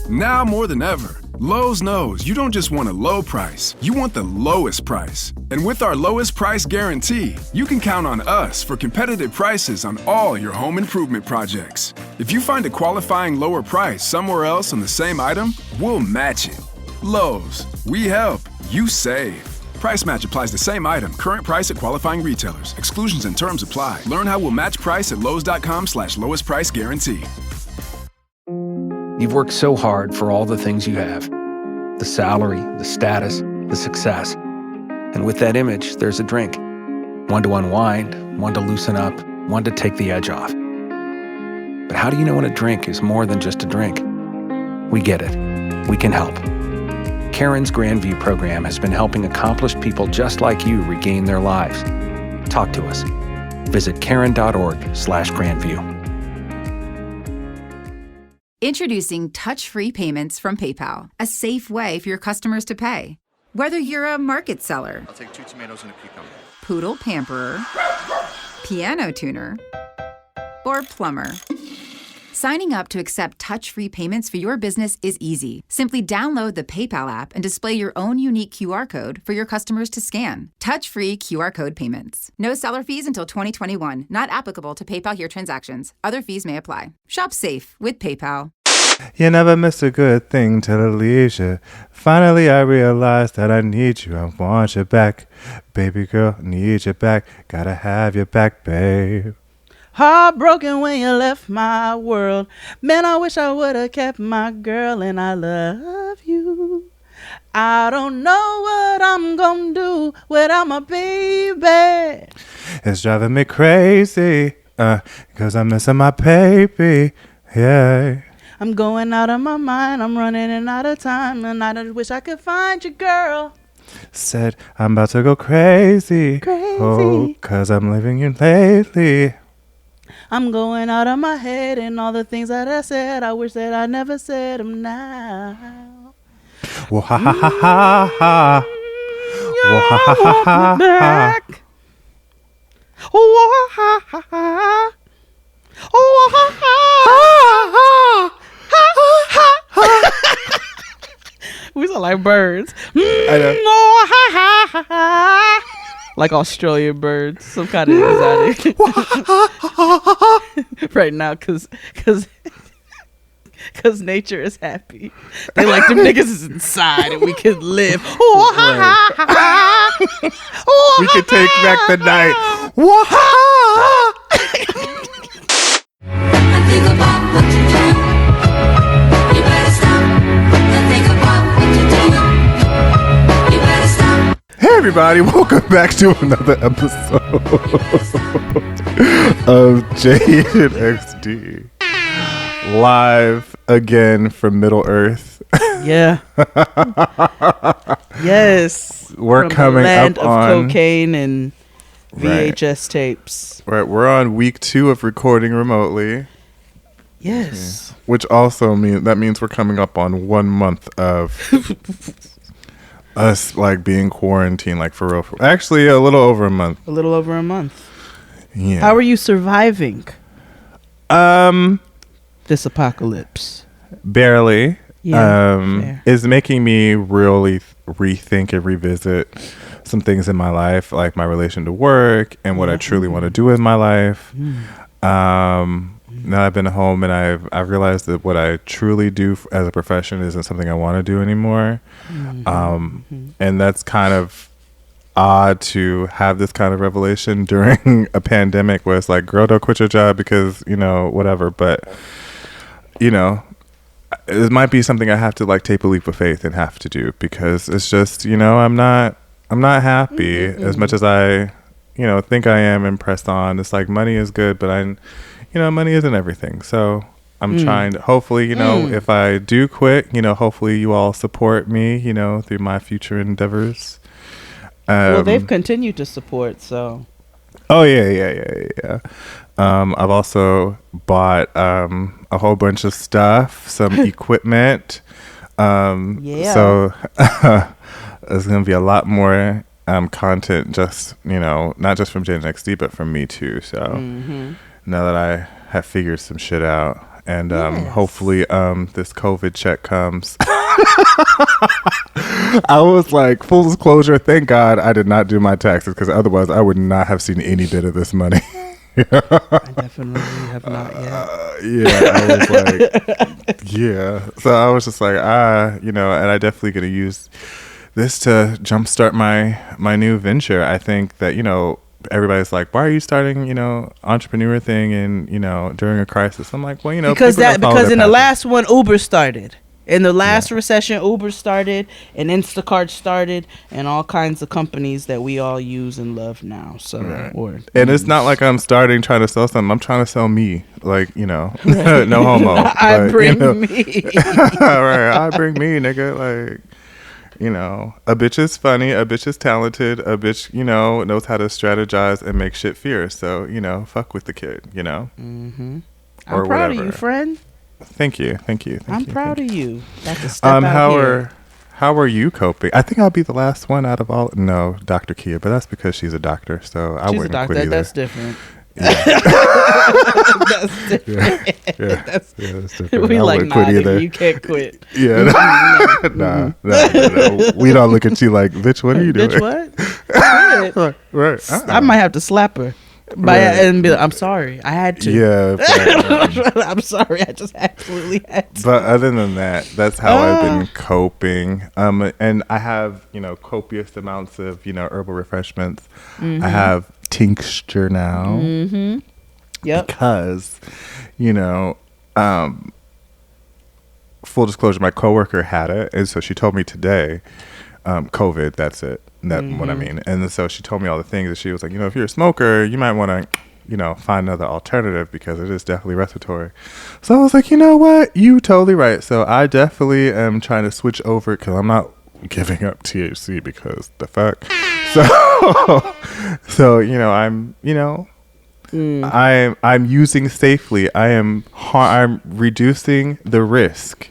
Now more than ever, Lowe's knows you don't just want a low price, you want the lowest price. And with our lowest price guarantee, you can count on us for competitive prices on all your home improvement projects. If you find a qualifying lower price somewhere else on the same item, we'll match it. Lowe's, we help, you save. Price match applies to same item, current price at qualifying retailers. Exclusions and terms apply. Learn how we'll match price at lowes.com/lowest price guarantee. You've worked so hard for all the things you have. The salary, the status, the success. And with that image, there's a drink. One to unwind, one to loosen up, one to take the edge off. But how do you know when a drink is more than just a drink? We get it. We can help. Karen's Grandview program has been helping accomplished people just like you regain their lives. Talk to us. Visit karen.org/Grandview. Introducing touch-free payments from PayPal, a safe way for your customers to pay. Whether you're a market seller, I'll take 2 tomatoes and a cucumber, poodle pamperer, piano tuner, or plumber. Signing up to accept touch-free payments for your business is easy. Simply download the PayPal app and display your own unique QR code for your customers to scan. Touch-free QR code payments. No seller fees until 2021. Not applicable to PayPal here transactions. Other fees may apply. Shop safe with PayPal. You never miss a good thing till it leaves you. Finally, I realized that I need you. I want you back. Baby girl, need you back. Gotta have you back, babe. Heartbroken when you left my world. Man, I wish I would have kept my girl, and I love you. I don't know what I'm gonna do without my baby. It's driving me crazy, 'cause I'm missing my baby, yeah. I'm going out of my mind, I'm running and out of time, and I just wish I could find you, girl. Said I'm about to go crazy, oh, 'cause I'm leaving you lately. I'm going out of my head, and all the things that I said, I wish that I never said them now. Whoa, ha ha ha ha ha. Whoa, ha ha ha ha ha. Whoa, ha ha ha. Oh, ha ha. We sound like birds. I know. Oh, ha ha ha. Like Australian birds, some kind of exotic. Right now, cause nature is happy. They like them niggas is inside and we can live. We can take back the night. Think about what you do. You better stop and think about what you do. You better stop. Hey everybody, welcome back to another episode of Jade XD. Live again from Middle Earth. Yeah. Yes. We're From coming the land up of on cocaine and VHS tapes. Right, we're on week 2 of recording remotely. Yes. Which also means we're coming up on 1 month of us like being quarantined, like for real. Actually, a little over a month. A little over a month. Yeah. How are you surviving this apocalypse? Barely. Yeah, Is making me really rethink and revisit some things in my life, like my relation to work and what I truly want to do with my life. Now I've been home and I've realized that what I truly do as a profession isn't something I want to do anymore. And that's kind of odd to have this kind of revelation during a pandemic where it's like, girl, don't quit your job because, whatever. But, it might be something I have to like take a leap of faith and have to do because it's just, I'm not happy as much as I, think I am and press on. It's like money is good, but money isn't everything. So I'm trying to, hopefully, if I do quit, hopefully you all support me, through my future endeavors. Well, they've continued to support, so. Oh, yeah. I've also bought a whole bunch of stuff, some equipment. So there's going to be a lot more content just, not just from Jane XD, but from me too. So now that I have figured some shit out And Yes. hopefully this COVID check comes. I was like, full disclosure, thank God I did not do my taxes, because otherwise I would not have seen any bit of this money. I definitely have not yet. Yeah, I was like, yeah. So I was just like, and I definitely going to use this to jumpstart my new venture. I think that, everybody's like, why are you starting, entrepreneur thing and, during a crisis? I'm like, well, Because people don't follow because their in the passion. last one, Uber started. In the last recession, Uber started, and Instacart started, and all kinds of companies that we all use and love now. So, And it's not like I'm starting trying to sell something. I'm trying to sell me, like, no homo. I But, bring right, me. I bring me, nigga. Like, a bitch is funny, a bitch is talented, a bitch, knows how to strategize and make shit fierce. So, fuck with the kid, Mm-hmm. or I'm proud whatever. of you, friend. Thank you. I'm proud of you. That's a step out here. How are you coping? I think I'll be the last one out of all. No, Dr. Kia, but that's because she's a doctor, so I She's a wouldn't doctor. quit either. That's different. Yeah. That's different. Yeah, That's, that's different. we I like, wouldn't nah, quit nigga, either. you can't quit. Yeah, no. We don't look at you like, bitch, what are you doing? Bitch, what? Quit. Right. I might have to slap her. And be like, I'm sorry. I had to. Yeah. But, I'm sorry. I just absolutely had to. but other than that, that's how I've been coping. And I have, copious amounts of, herbal refreshments. Mm-hmm. I have tincture now. Mm-hmm. Yep. Because, full disclosure, my coworker had it, and so she told me today, COVID, that's it. That's what I mean. And so she told me all the things that she was like, if you're a smoker, you might want to, find another alternative, because it is definitely respiratory. So I was like, you know what? You totally right. So I definitely am trying to switch over, because I'm not giving up THC, because the fuck. So, I'm using safely. I'm reducing the risk.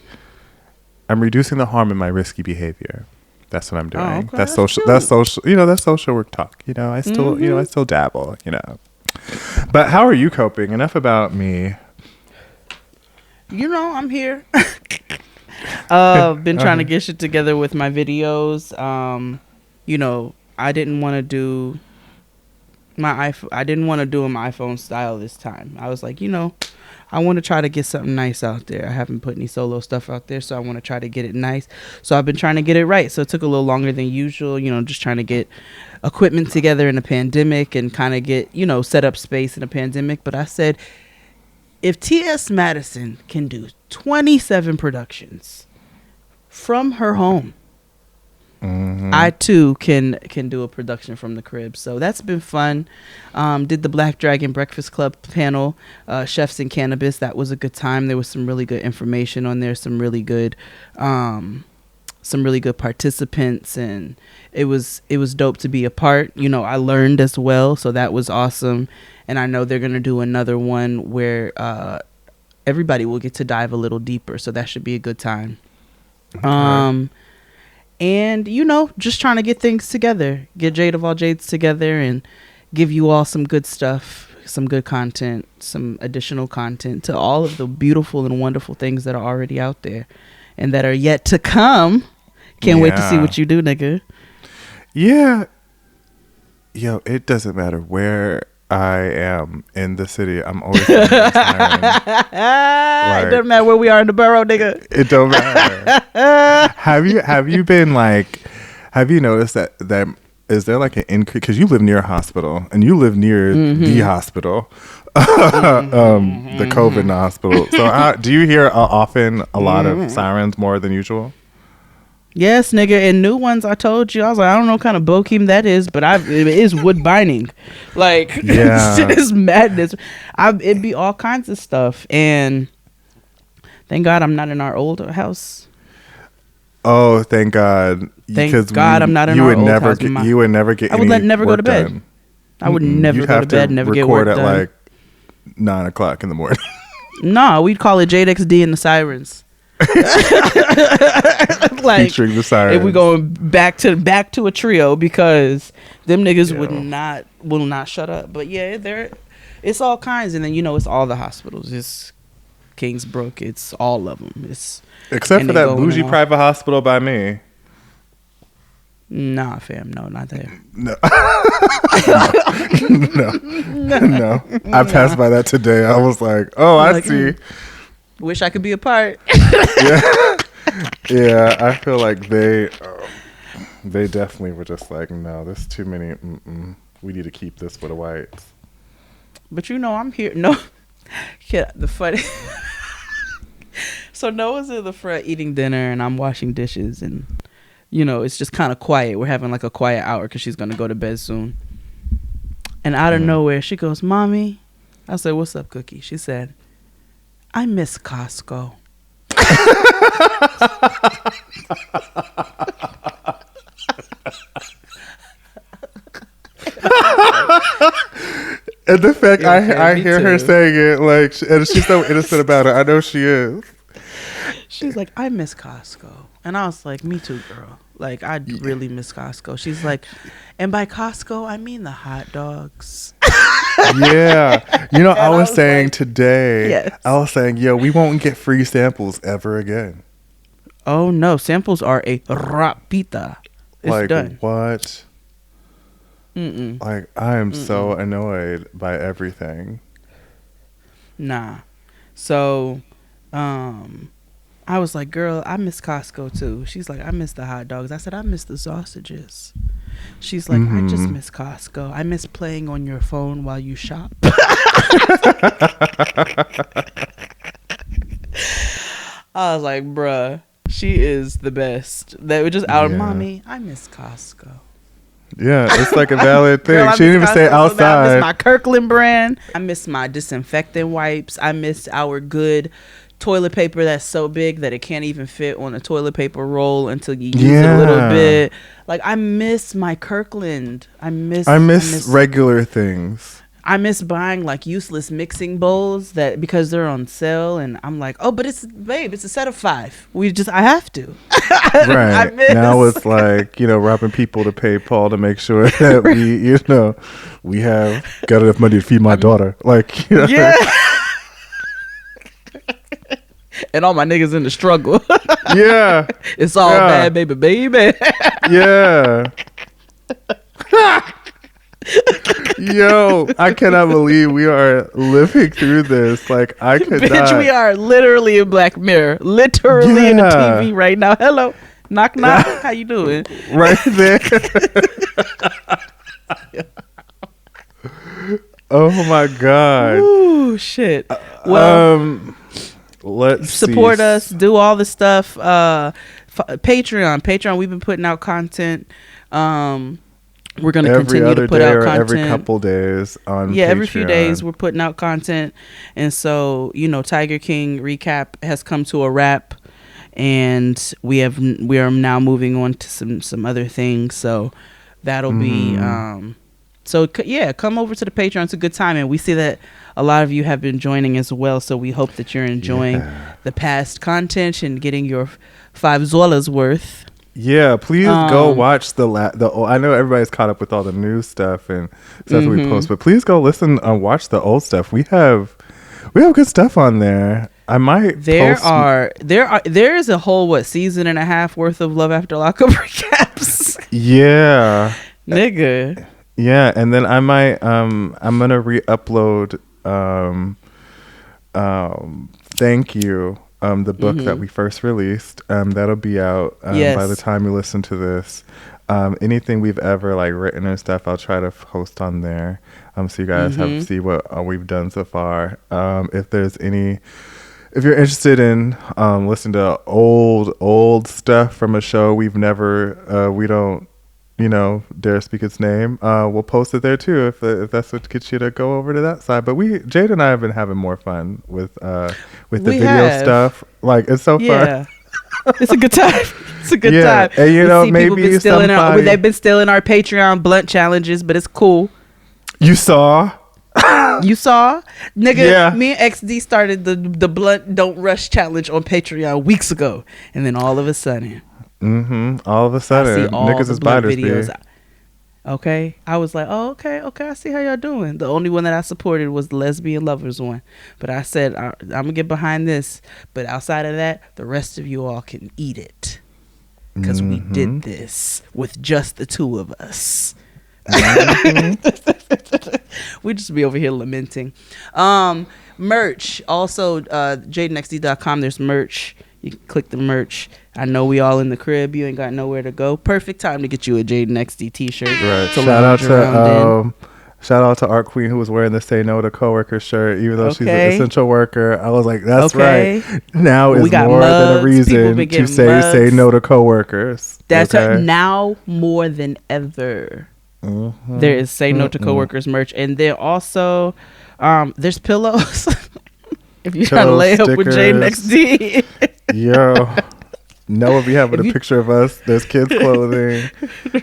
I'm reducing the harm in my risky behavior. That's what I'm doing. okay. That's That's social. cute. That's social. That's social work talk. I still, I still dabble. But how are you coping? Enough about me. I'm here. Been trying to get shit together with my videos. I didn't want to do my iPhone. I didn't want to do them iPhone style this time. I was like, I want to try to get something nice out there. I haven't put any solo stuff out there, so I want to try to get it nice. So I've been trying to get it right. So it took a little longer than usual, just trying to get equipment together in a pandemic and kind of get, set up space in a pandemic. But I said, if T.S. Madison can do 27 productions from her home, I too can do a production from the crib. So that's been fun. Did the Black Dragon Breakfast Club panel, Chefs in Cannabis. That was a good time. There was some really good information on there, some really good participants, and it was dope to be a part. I learned as well, so that was awesome. And I know they're gonna do another one where everybody will get to dive a little deeper, so that should be a good time. Okay. And, just trying to get things together, get Jade of all Jades together and give you all some good stuff, some good content, some additional content to all of the beautiful and wonderful things that are already out there and that are yet to come. Can't wait to see what you do, nigga. Yeah. Yo, it doesn't matter where I am in the city. I'm always it doesn't matter where we are in the borough, nigga. It don't matter. Have you been like? Have you noticed that is there like an increase? Because you live near a hospital and you live near the hospital, the COVID hospital. So do you hear often a lot of sirens more than usual? Yes, nigga, and new ones. I told you, I was like, I don't know what kind of bokeem that is, but it is wood binding. Like, shit is madness. It'd be all kinds of stuff, and thank God I'm not in our old house. Oh, thank God! Thank God I'm not in our old house. You would never get. I would never go to bed. Done. I would never go to bed. Never get work done. Record at like 9:00 in the morning. No, we'd call it JXD and the Sirens. Like, featuring the Sirens. If we going back to a trio, because them niggas will not shut up. But yeah, it's all kinds, and then it's all the hospitals. It's Kingsbrook. It's all of them. It's Except and for they that go in bougie and all- private hospital by me. Nah, fam. No, not there. No. No. I passed by that today. I was like, oh, I Like, see. Wish I could be a part. Yeah, I feel like they definitely were just like, no, there's too many. We need to keep this for the whites. But I'm here. No, yeah, the funny. So Noah's in the front eating dinner, and I'm washing dishes, and it's just kind of quiet. We're having like a quiet hour because she's gonna go to bed soon. And out of nowhere, she goes, "Mommy," I said, "What's up, Cookie?" She said, "I miss Costco." And the fact Yeah, I me hear her too. saying it, like, and she's so innocent about it. I know she is. She's like, "I miss Costco," and I was like, "Me too, girl. Like, I really miss Costco." She's like, "And by Costco, I mean the hot dogs." Yeah. I was was saying like, today, yes. I was saying, yo, we won't get free samples ever again. Oh no, samples are a rapita. It's like, done. what? Mm-mm. Like, I am so annoyed by everything. Nah. So, I was like, "Girl, I miss Costco too." She's like, "I miss the hot dogs." I said, "I miss the sausages." She's like, "I just miss Costco. I miss playing on your phone while you shop." I was like, "Bruh, she is the best." That was just out, Yeah. "Mommy, I miss Costco." Yeah, it's like a valid thing. Girl, I She didn't miss even say Costco so bad. I outside. miss my Kirkland brand. I miss my disinfectant wipes. I miss our good toilet paper that's so big that it can't even fit on a toilet paper roll until you use it a little Yeah. bit. Like, I miss my Kirkland. I miss regular things. I miss buying like useless mixing bowls that because they're on sale, and I'm like, "Oh, but it's a set of 5. I have to." Right. I miss. Now it's like, robbing people to pay Paul to make sure that we have got enough money to feed my daughter. Like, Yeah. And all my niggas in the struggle. Yeah. It's all Yeah. bad, baby. Yeah. Yo, I cannot believe we are living through this. Like, I could Bitch, not. we are literally in Black Mirror. Literally in the Yeah. TV right now. Hello. Knock, knock. How you doing? Right there. Oh my God. Ooh, shit. Well, Let's support see. us. Do all the stuff. Patreon. We've been putting out content. We're going to Every continue other to put day out or content. every couple days on Yeah, every few Patreon. days we're putting out content. And so, Tiger King recap has come to a wrap, and we are now moving on to some other things. So that'll be come over to the Patreon. It's a good time, and we see that a lot of you have been joining as well. So we hope that you're enjoying the past content and getting your $5 worth. Yeah, please go watch I know everybody's caught up with all the new stuff and stuff that we post, but please go listen and watch the old stuff. We have good stuff on there. I might There post is a whole season and a half worth of Love After Lockup recaps. Yeah. Nigga. Yeah, and then I might I'm gonna re-upload Thank You, the book that we first released. That'll be out by the time you listen to this. Anything we've ever written and stuff, I'll try to post on there. So you guys have to see what we've done so far. If you're interested in listening to old stuff from a show we don't dare speak its name, we'll post it there too if that's what gets you to go over to that side. But Jade and I have been having more fun with the video stuff. It's so fun. It's a good time. It's a good time. And We see maybe people they've been still in our Patreon blunt challenges, but it's cool. You saw? You saw? Nigga, Yeah. me and XD started the blunt don't rush challenge on Patreon weeks ago. And then all of a sudden All of a I sudden, see all niggas the is blunt biters, videos. B. Okay, I was like, oh, okay, I see how y'all doing. The only one that I supported was the lesbian lovers one, but I said I'm gonna get behind this. But outside of that, the rest of you all can eat it because we did this with just the two of us. We just be over here lamenting. Merch also, jadenxd.com. There's merch. You can click the merch. I know we all in the crib. You ain't got nowhere to go. Perfect time to get you a Jaden XD t-shirt. Right. To Shout out to Art Queen, who was wearing the Say No to Coworker shirt, even though she's an essential worker. I was like, that's right. Now is more than a reason to say no to coworkers. That's now more than ever. There is Say No to Coworkers merch. And then also, there's pillows. If you're trying to lay up with Jaden XD. Yo. Noah be having a picture of us. There's kids clothing.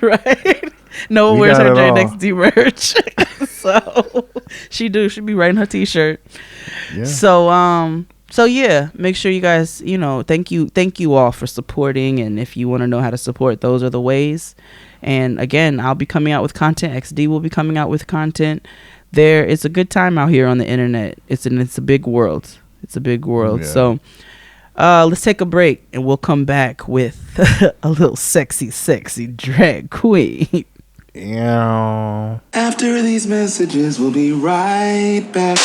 Right. Noah wears her Jaden XD merch. So she be writing her t-shirt. Yeah. So yeah, make sure you guys, thank you all for supporting. And if you want to know how to support, those are the ways. And again, I'll be coming out with content. XD will be coming out with content. It's a good time out here on the internet. It's a big world. It's a big world. Yeah. So let's take a break and we'll come back with a little sexy drag queen. Yeah. After these messages, we'll be right back.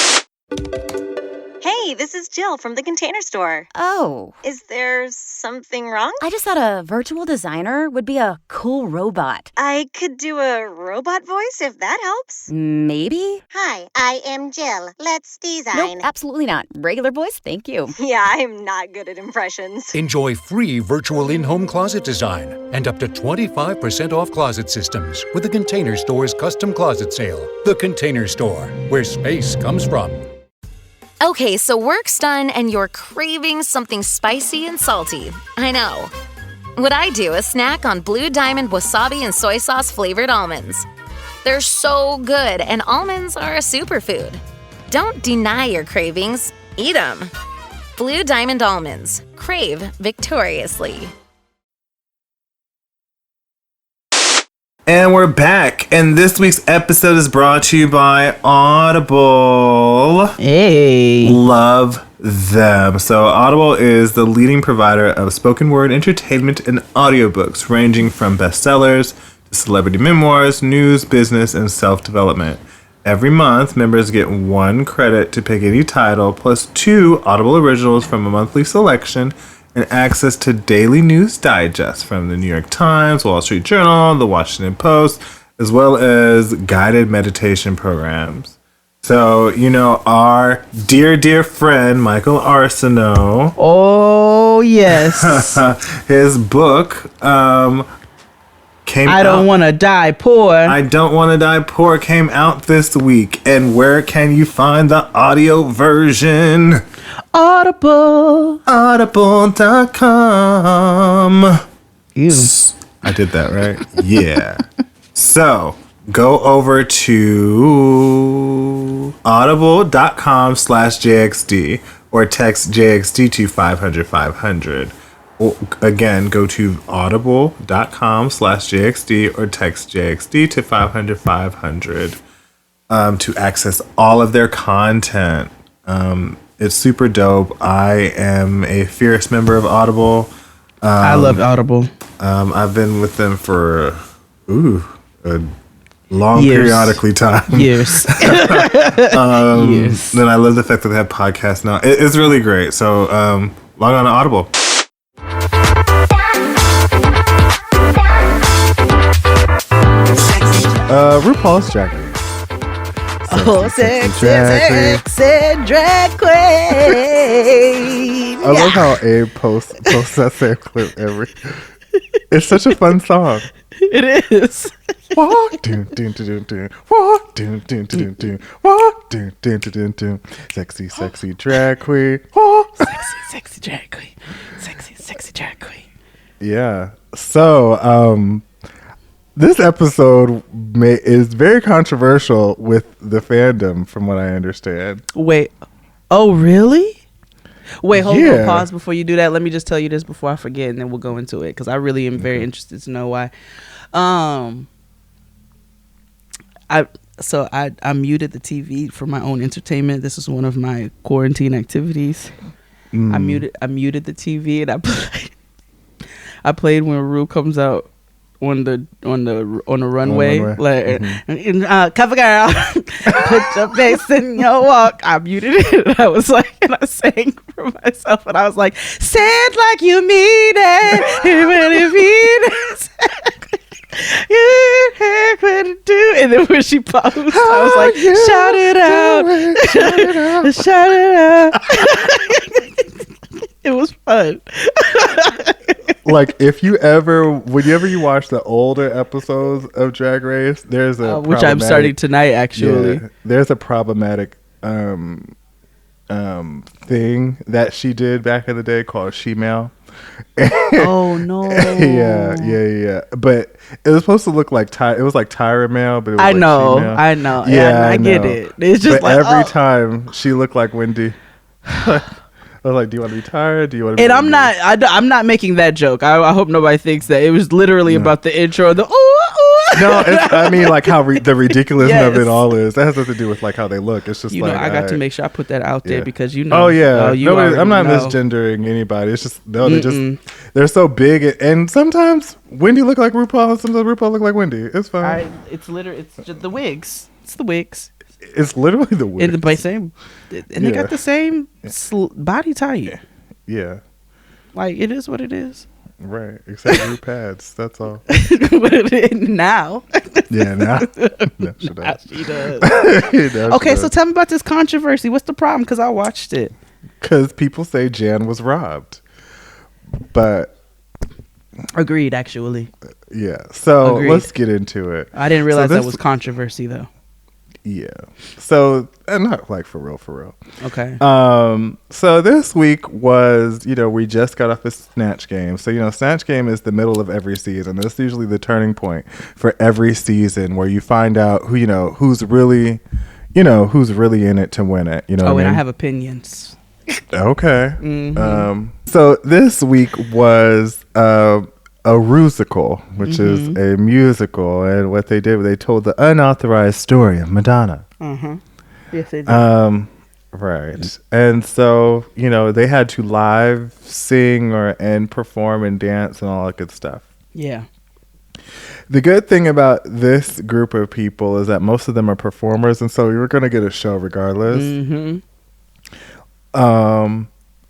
Hey, this is Jill from the Container Store. Oh. Is there something wrong? I just thought a virtual designer would be a cool robot. I could do a robot voice if that helps. Maybe? Hi, I am Jill. Let's design. Nope, absolutely not. Regular voice, thank you. Yeah, I'm not good at impressions. Enjoy free virtual in-home closet design and up to 25% off closet systems with the Container Store's custom closet sale. The Container Store, where space comes from. Okay, so work's done and you're craving something spicy and salty. I know. What I do is snack on Blue Diamond wasabi and soy sauce flavored almonds. They're so good, and almonds are a superfood. Don't deny your cravings, eat them. Blue Diamond almonds. Crave victoriously. And we're back, and this week's episode is brought to you by Audible. Hey. Love them. So Audible is the leading provider of spoken word entertainment and audiobooks, ranging from bestsellers to celebrity memoirs, news, business, and self-development. Every month, members get 1 credit to pick any title, plus 2 Audible originals from a monthly selection, and access to daily news digests from the New York Times, Wall Street Journal, the Washington Post, as well as guided meditation programs. So, our dear friend, Michael Arsenault. Oh, yes. His book came out. I Don't Want to Die Poor. I Don't Want to Die Poor came out this week. And where can you find the audio version? Audible. Audible.com. Ew. I did that right? Yeah. So go over to audible.com/JXD or text JXD to 500-500. Or again, go to audible.com/JXD or text JXD to 500-500 to access all of their content. It's super dope. I am a fierce member of Audible. I love Audible. I've been with them for a long periodically time. Years. Years. Then I love the fact that they have podcasts now. It's really great. So log on to Audible. RuPaul's Drag Race. Sexy drag queen. I love how Abe posts that same clip every. It's such a fun song. It is. Walk, doon, doon, doon, doon. Walk, doon, doon, doon, doon. Walk, doon, doon, doon, doon. Sexy drag queen. Walk. Sexy drag queen. Sexy drag queen. Yeah. So, this episode is very controversial with the fandom, from what I understand. Wait. Oh, really? Wait, hold on. Pause before you do that. Let me just tell you this before I forget, and then we'll go into it, because I really am very interested to know why. I muted the TV for my own entertainment. This is one of my quarantine activities. I muted the TV and I played when Rue comes out on the runway, like cover girl, put your face in your walk. I muted it and I was like, and I sang for myself and I was like, say it like you mean it, even if you you heard what to do. And then when she paused, I was like, shout it out, shout it out. It was fun. Like whenever you watch the older episodes of Drag Race, there's a which I'm starting tonight actually. Yeah, there's a problematic thing that she did back in the day called Shemale. Oh no. yeah. But it was supposed to look like it was like Tyra Mail, but it was I like know. Shemale. Yeah, I get it. It's just but like every time she looked like Wendy. I was like, do you want to be tired? Do you want to be And I'm not making that joke. I hope nobody thinks that. It was literally about the intro. The No, I mean like how the ridiculousness of it all is. That has nothing to do with like how they look. It's just I got to make sure I put that out there because I'm not misgendering anybody. It's just they're so big and sometimes Wendy look like RuPaul and sometimes RuPaul look like Wendy. It's fine. It's just the wigs. It's the wigs. It's literally the wigs. And they got the same body type. Yeah. Like it is what it is. Right. Except Ru pads. That's all. Now. Yeah, now. No, she does. Okay, so tell me about this controversy. What's the problem? Because I watched it. Because people say Jan was robbed. But. Agreed, actually. Yeah. So let's get into it. I didn't realize that was controversy, though. Yeah. So, and not like for real. Okay. So this week was, we just got off a Snatch Game. So, Snatch Game is the middle of every season. That's usually the turning point for every season where you find out who's really in it to win it. And I have opinions. Okay. Mm-hmm. So this week was, a rusical, which is a musical, and what they did, they told the unauthorized story of Madonna. Yes, they did. Right, and so they had to live sing and perform and dance and all that good stuff. Yeah. The good thing about this group of people is that most of them are performers, and so you're going to get a show regardless.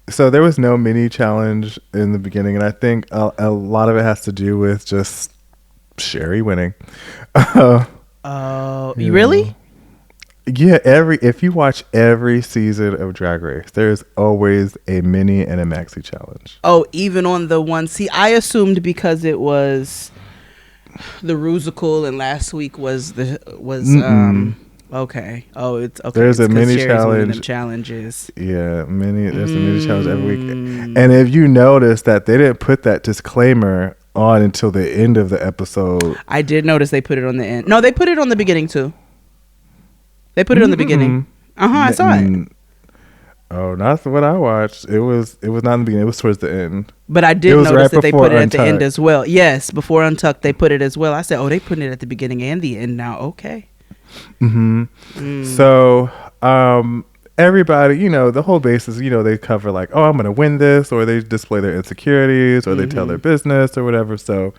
So there was no mini challenge in the beginning, and I think a lot of it has to do with just Sherry winning. Really? Yeah, if you watch every season of Drag Race, there's always a mini and a maxi challenge. Oh, even on the one. See, I assumed because it was the Rusical and last week was okay. Oh, it's okay. There's a mini challenge. Challenges. Yeah, there's a mini challenge every week. And if you notice that they didn't put that disclaimer on until the end of the episode. I did notice they put it on the end. No, they put it on the beginning too. They put it on the beginning. I saw it. Oh, not what I watched. It was not in the beginning. It was towards the end. But I did notice that they put it at the end as well. Yes, before Untucked, they put it as well. I said, they putting it at the beginning and the end now. Okay. So everybody, the whole basis, they cover like, I'm gonna win this, or they display their insecurities, or they tell their business or whatever. So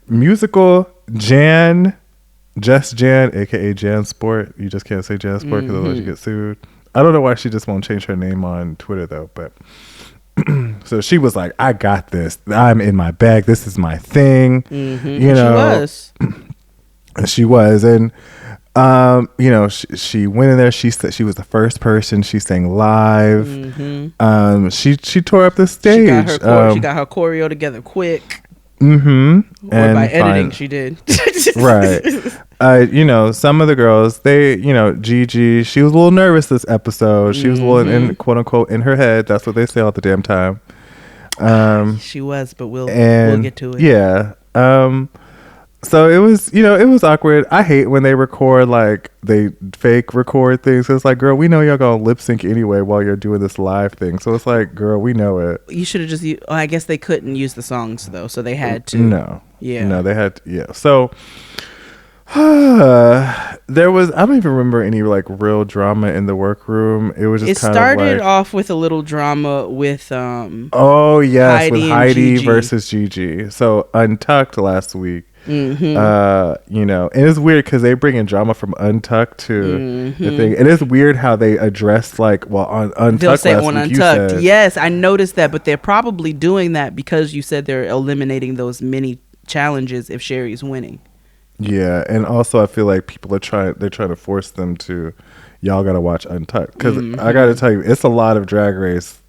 musical Just Jan, aka Jan Sport. You just can't say Jan Sport because otherwise you get sued. I don't know why she just won't change her name on Twitter though, but so she was like, I got this, I'm in my bag, this is my thing. She was and she went in there. She said she was the first person. She sang live. She tore up the stage. She got her choreo together quick. And by editing, she did. Right. Some of the girls, Gigi, she was a little nervous this episode. She was a little in quote unquote in her head. That's what they say all the damn time. She was, but we'll get to it. Yeah. So it was awkward. I hate when they record, like, they fake record things. It's like, girl, we know y'all gonna lip sync anyway while you're doing this live thing. So it's like, girl, we know it. You should have just I guess they couldn't use the songs, though, so they had to. No. Yeah. No, they had to, yeah. So There was, I don't even remember any like real drama in the workroom. It was just It started off with a little drama with oh yes, Heidi with and Heidi Gigi. versus Gigi. So Untucked last week. Mm-hmm. You know, and it's weird because they bring in drama from Untucked to the thing. It is weird how they address like, well, on Untucked They'll say last on week, Untucked. you said, Yes, I noticed that, but they're probably doing that because you said they're eliminating those mini challenges if Sherry's winning. yeah, and also I feel like they're trying to force them to, y'all gotta watch Untucked because I gotta tell you, it's a lot of Drag Race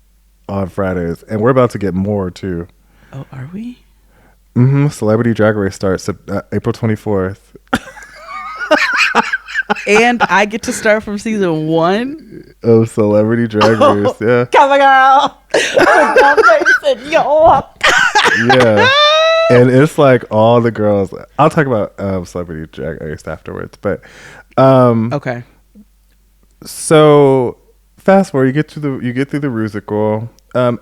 on Fridays, and we're about to get more too. Oh, are we? Celebrity Drag Race starts April 24th. And I get to start from season 1 of Celebrity Drag Race. Yeah. Come on, girl. Yeah. And it's like all the girls. I'll talk about Celebrity Drag Race afterwards, but okay. So fast forward, you get through the Rusical.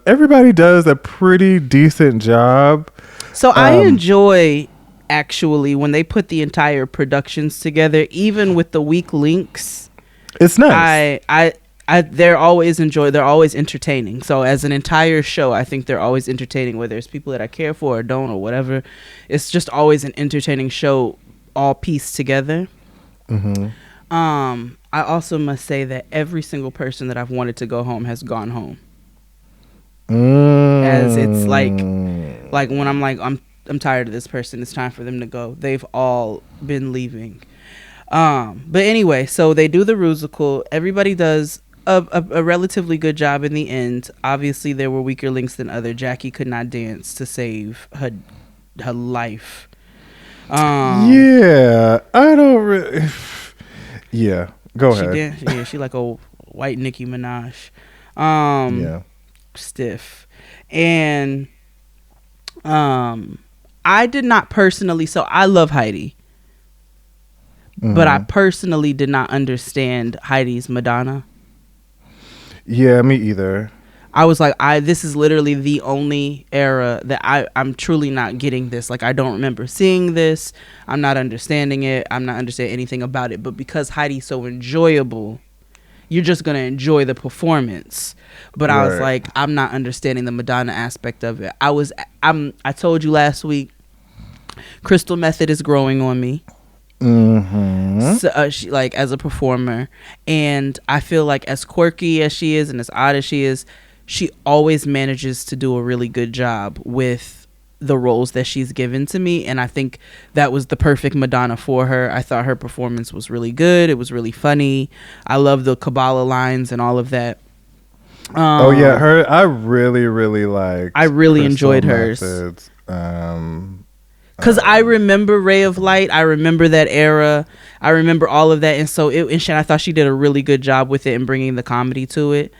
Everybody does a pretty decent job. So I enjoy actually when they put the entire productions together, even with the weak links. It's nice. They're always entertaining. So as an entire show, I think they're always entertaining, whether it's people that I care for or don't or whatever. It's just always an entertaining show, all pieced together. I also must say that every single person that I've wanted to go home has gone home. As it's like when I'm like, I'm tired of this person, it's time for them to go. They've all been leaving. But anyway, so they do the Rusical. Everybody does a relatively good job in the end. Obviously, there were weaker links than other. Jackie could not dance to save her life. Yeah, I don't really. Yeah, go ahead. She like a white Nicki Minaj. Yeah. Stiff. And I did not personally, so I love Heidi, but I personally did not understand Heidi's Madonna. Yeah, me either. I was like, this is literally the only era that I'm truly not getting this. Like, I don't remember seeing this. I'm not understanding it. I'm not understanding anything about it. But because Heidi's so enjoyable, you're just going to enjoy the performance. But I was like, I'm not understanding the Madonna aspect of it. I told you last week, Crystal Method is growing on me. So, she, like, as a performer, and I feel like as quirky as she is and as odd as she is, she always manages to do a really good job with the roles that she's given to me, and I think that was the perfect Madonna for her. I thought her performance was really good. It was really funny. I love the Kabbalah lines and all of that. Oh yeah, her. I really like. I really enjoyed hers. Because I remember Ray of Light. I remember that era. I remember all of that. And so I thought she did a really good job with it and bringing the comedy to it.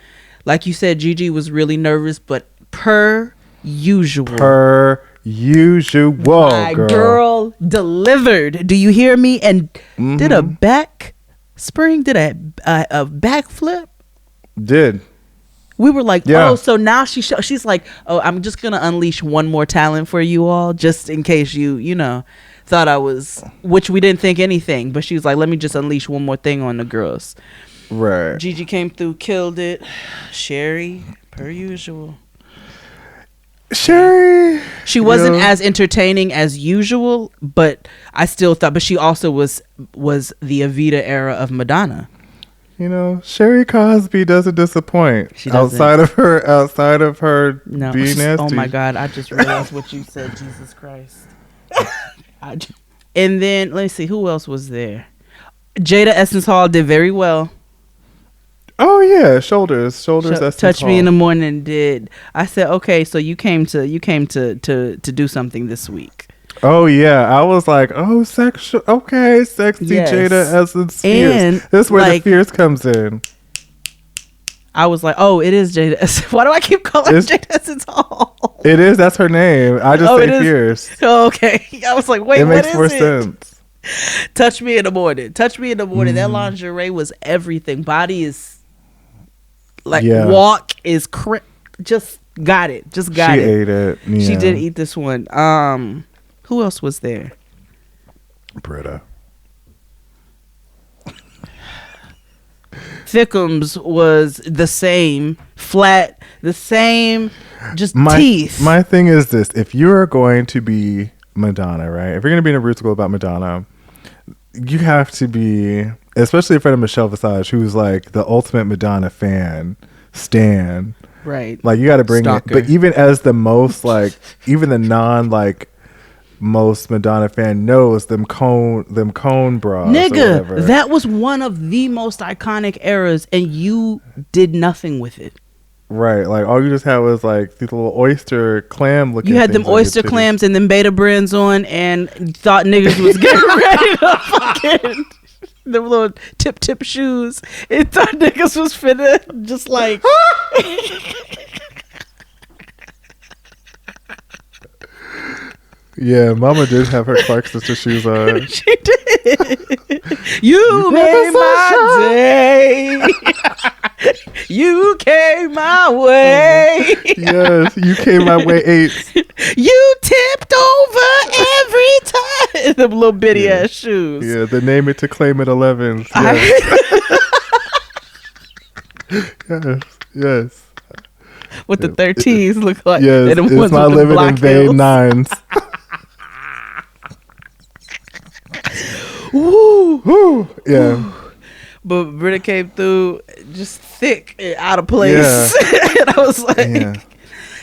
Like you said, Gigi was really nervous, but per usual. My girl delivered. Do you hear me? And did a back spring, did a backflip. Did. We were like, oh, so now she's like, oh, I'm just going to unleash one more talent for you all, just in case you thought I was, which we didn't think anything. But she was like, let me just unleash one more thing on the girls. Right. Gigi came through, killed it. Sherry, per usual. She wasn't as entertaining as usual, but I still thought, but she also was the Evita era of Madonna. You know, Sherry Cosby doesn't disappoint. She doesn't. Outside of her No. being nasty. Oh my God, I just realized what you said. Jesus Christ. And then let me see, who else was there? Jada Essence Hall did very well. Oh yeah, shoulders. Essence Touch Hall. Me in the Morning did. I said, okay, so you came to do something this week. Oh yeah, I was like, oh, sexy yes. Jada Essence Fierce. And this is where the Fierce comes in. I was like, oh, it is Jada Essence. Why do I keep calling Jada Essence Hall? It is. That's her name. I just say Fierce. Oh, okay. I was like, wait, it what makes is more it? sense. Touch Me in the Morning. That lingerie was everything. Body is like walk is just got it. She ate it. Yeah. She did eat this one. Who else was there? Britta. Thickums was the same, flat, the same, just my, teeth. My thing is this: if you're going to be Madonna, right? If you're going to be in a musical about Madonna, you have to be, especially in front of Michelle Visage, who's like the ultimate Madonna stan. Right. Like you got to bring Stalker. it. But even as the most like, even the non like most Madonna fan knows them cone bras. Nigga, that was one of the most iconic eras, and you did nothing with it. Right, like all you just had was like these little oyster clam looking. You had them oyster clams and them beta brands on, and thought niggas was getting ready to fucking them little tip shoes. It thought niggas was finna just like. Yeah, Mama did have her Clark sister shoes on. She did. You made my day. You came my way. Yes, you came my way 8. You tipped over every time. Them little bitty ass shoes. Yeah, the name it to claim it 11s. Yes. Yes. What the 13s look like. Yes, and it's not living in vain 9s. Woo. Woo. Yeah. Woo. But Britta came through just thick and out of place. Yeah. And I was like,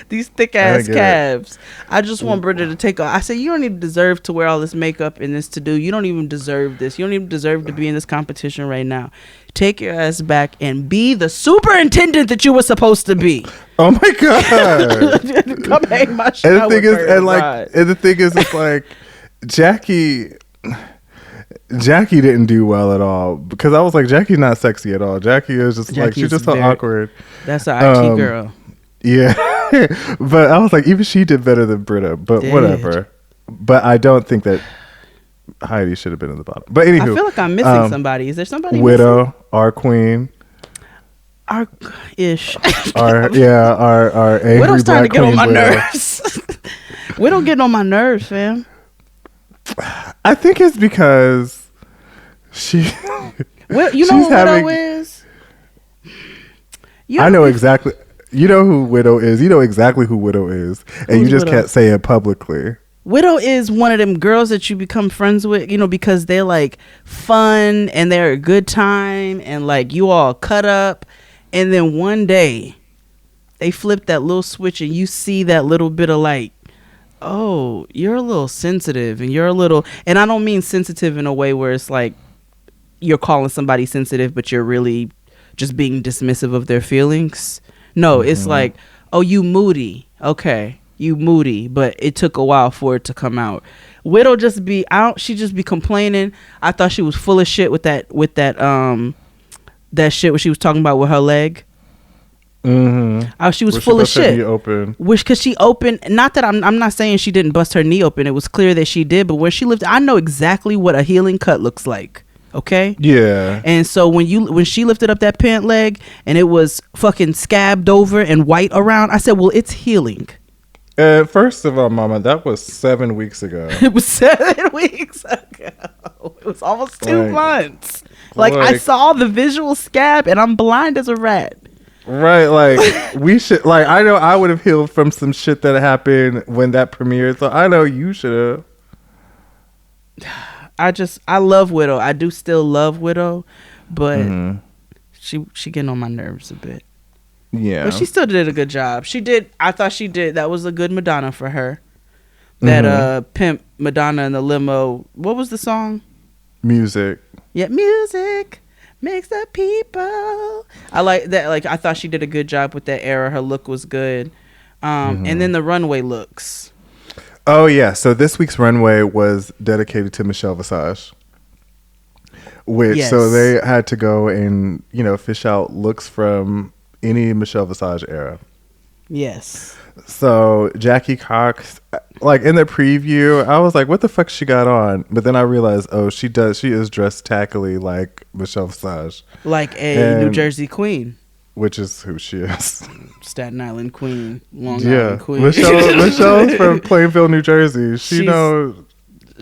these thick ass calves. I just want Britta to take off. I said, you don't even deserve to wear all this makeup and this to do. You don't even deserve this. You don't even deserve to be in this competition right now. Take your ass back and be the superintendent that you were supposed to be. Oh my God. Come hang my shit. And the thing is, it's like Jackie didn't do well at all, because I was like, Jackie's not sexy at all. Jackie is just like, she's just so awkward. That's an IT girl. Yeah. But I was like, even she did better than Britta, but whatever. But I don't think that Heidi should have been in the bottom. But anywho, I feel like I'm missing somebody. Is there somebody Widow, missing? our queen. Our ish. our angry Widow's starting to get on my Widow. nerves. Widow getting on my nerves, fam. I think it's because she. Well, you know what Widow is? I know exactly. You know who Widow is. You know exactly who Widow is, and you just can't say it publicly. Widow is one of them girls that you become friends with, you know, because they're like fun and they're a good time and like you all cut up, and then one day they flip that little switch and you see that little bit of like, oh, you're a little sensitive, and you're a little, and I don't mean sensitive in a way where it's like you're calling somebody sensitive but you're really just being dismissive of their feelings. No, it's like, oh, you moody. Okay, you moody, but it took a while for it to come out. Widow just be out. She just be complaining. I thought she was full of shit with that shit what she was talking about with her leg. She was full of shit. Because she opened. Not that I'm not saying she didn't bust her knee open. It was clear that she did. But where she lived, I know exactly what a healing cut looks like. Okay. Yeah. And so when she lifted up that pant leg and it was fucking scabbed over and white around, I said, well, it's healing. First of all, Mama, that was 7 weeks ago. It was 7 weeks ago. It was almost 2 months. Like I saw the visual scab and I'm blind as a rat. Right, like we should, like I know I would have healed from some shit that happened when that premiered, so I know you should have. I love Widow. I do still love Widow, but she getting on my nerves a bit. Yeah, but she still did a good job. She did. I thought she did. That was a good Madonna for her. That pimp Madonna in the limo. What was the song? Music. Yeah, music makes the people. I like that. Like I thought she did a good job with that era. Her look was good. And then the runway looks. Oh yeah, so this week's runway was dedicated to Michelle Visage. So they had to go and, you know, fish out looks from any Michelle Visage era. Yes. So Jackie Cox, like in the preview, I was like, what the fuck she got on? But then I realized, oh, she is dressed tackily like Michelle Visage. Like a New Jersey queen. Which is who she is. Staten Island queen. Long Island queen. Michelle's from Plainville, New Jersey. She knows.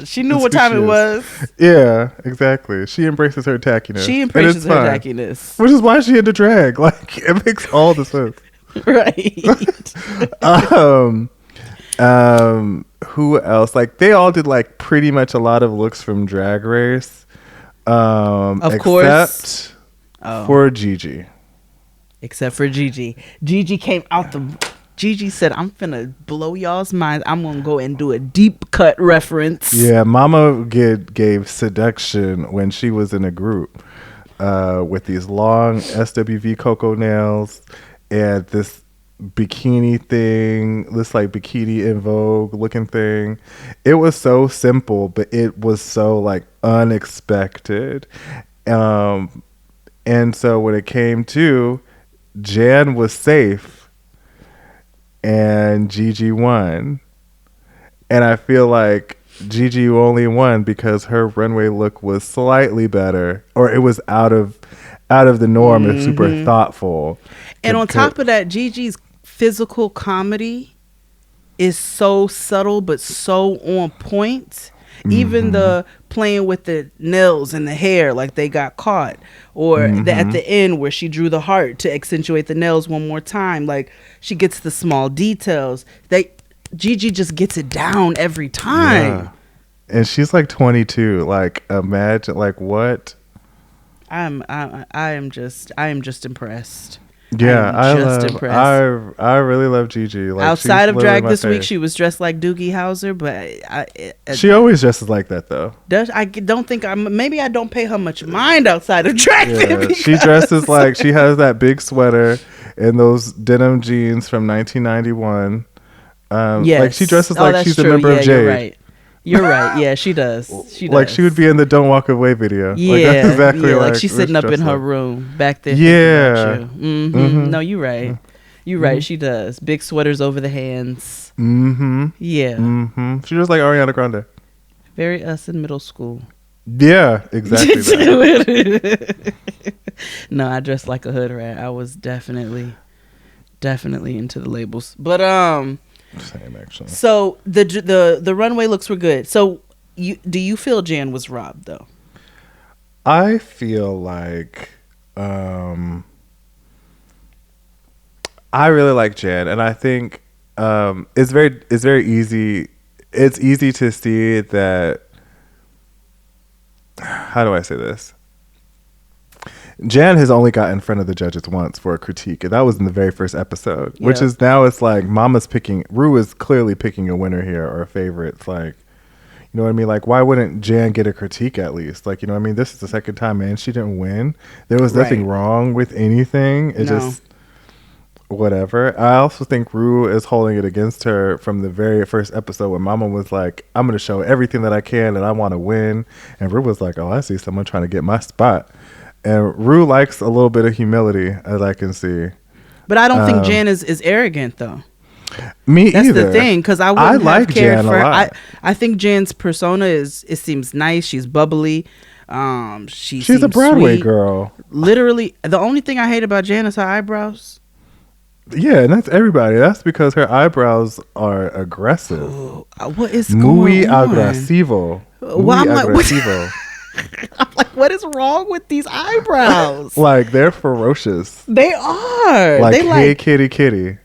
She knew what time it was. Yeah, exactly. She embraces her tackiness. She embraces her tackiness. Which is why she had to drag. Like, it makes all the sense. Right. Who else? Like, they all did like pretty much a lot of looks from Drag Race. Of course. For Gigi. Except for Gigi. Gigi came out Gigi said, I'm finna blow y'all's minds. I'm gonna go and do a deep cut reference. Yeah, Mama gave seduction when she was in a group with these long SWV cocoa nails and this bikini thing, this like bikini in Vogue looking thing. It was so simple, but it was so like unexpected. And so when it came to, Jan was safe and Gigi won. And I feel like Gigi only won because her runway look was slightly better, or it was out of the norm and super thoughtful. And on top of that, Gigi's physical comedy is so subtle but so on point. Even the playing with the nails and the hair, like they got caught, or at the end where she drew the heart to accentuate the nails one more time, like she gets the small details. Gigi just gets it down every time. Yeah. And she's like 22. Like, imagine, like, what? I am just impressed. Yeah, I really love Gigi. Like, outside of drag this week, she was dressed like Doogie Howser, but she always dresses like that though. I don't think maybe I don't pay her much mind outside of drag. Yeah, she dresses like she has that big sweater and those denim jeans from 1991. Yes. Like she dresses like she's a member of Jade. You're right. Yeah, she does. Like she would be in the "Don't Walk Away" video. Yeah, like, that's exactly like she's sitting up in her room back there. Yeah. No, you're right. You're right. She does big sweaters over the hands. Yeah. She was like Ariana Grande. Very us in middle school. Yeah, exactly. That. No, I dressed like a hood rat. I was definitely into the labels, but Same actually. So the runway looks were good. So do you feel Jan was robbed though? I feel like I really like Jan, and I think it's very easy. It's easy to see that. How do I say this? Jan has only got in front of the judges once for a critique, and that was in the very first episode. Yep. Which is now it's like Mama's picking. Rue is clearly picking a winner here or a favorite. It's like, you know what I mean? Like, why wouldn't Jan get a critique at least? Like, you know what I mean? This is the second time, and she didn't win. There was nothing wrong with anything. It just whatever. I also think Rue is holding it against her from the very first episode when Mama was like, I'm going to show everything that I can and I want to win. And Rue was like, oh, I see someone trying to get my spot. And Rue likes a little bit of humility, as I can see. But I don't think Jan is arrogant, though. Me That's either. That's the thing, because I wouldn't like have cared Jan for a lot. I think Jan's persona it seems nice. She's bubbly. She's a Broadway sweet. Girl. Literally, the only thing I hate about Jan is her eyebrows. Yeah, and that's everybody. That's because her eyebrows are aggressive. Ooh, what is Muy going on? agresivo. Well, Muy I'm agresivo. I'm like, what is wrong with these eyebrows? Like, they're ferocious. They are. Like, they hey, kitty, kitty.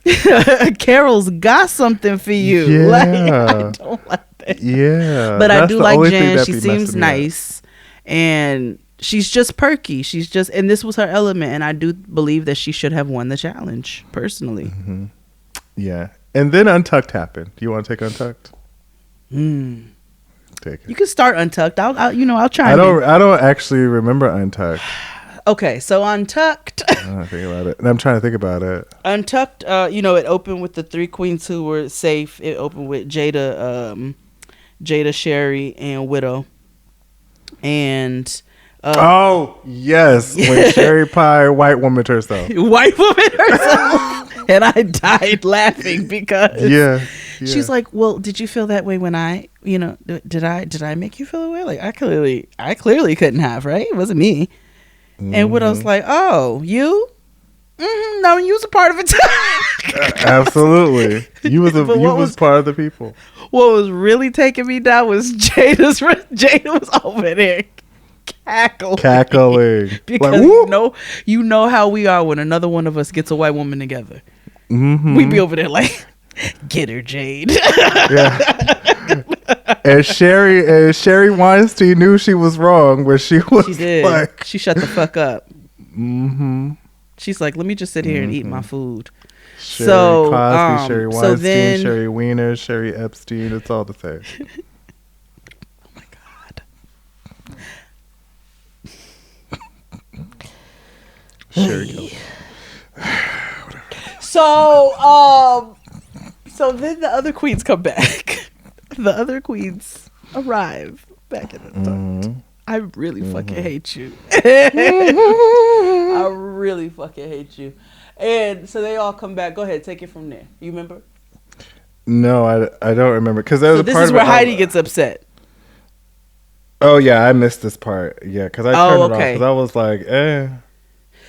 Carol's got something for you. Yeah. Like, I don't like that. Yeah. But I do like Jan. She seems nice. And she's just perky. And this was her element. And I do believe that she should have won the challenge, personally. Mm-hmm. Yeah. And then Untucked happened. Do you want to take Untucked? Take it. You can start Untucked. I'll try. I don't actually remember Untucked. Okay, so Untucked. I think about it, and I'm trying to think about it. Untucked. It opened with the three queens who were safe. It opened with Jada, Sherry, and Widow. And oh yes, when Sherry Pie white woman herself. And I died laughing because yeah. She's like, well, did you feel that way when I, did I make you feel that way? Like, I clearly couldn't have, right? It wasn't me. Mm-hmm. And Widow's like, oh, you? No, you was a part of it too. Absolutely. You was part of the people. What was really taking me down was Jada was over there cackling. Like, Because you know how we are when another one of us gets a white woman together. Mm-hmm. We be over there like, get her, Jade. Yeah. And Sherry Weinstein knew she was wrong, but she did. Like, she shut the fuck up. Mm-hmm. She's like, let me just sit here and eat my food. Sherry Cosby, Sherry Weinstein, Sherry Weiner, Sherry Epstein. It's all the same. Oh my God. Sherry. So then the other queens come back. The other queens arrive back in the dark. I really fucking hate you. I really fucking hate you. And so they all come back. Go ahead, take it from there. You remember? No, I don't remember, because there was a part. This is where Heidi gets upset. Oh yeah, I missed this part. Yeah, because I turned it off because I was like, eh.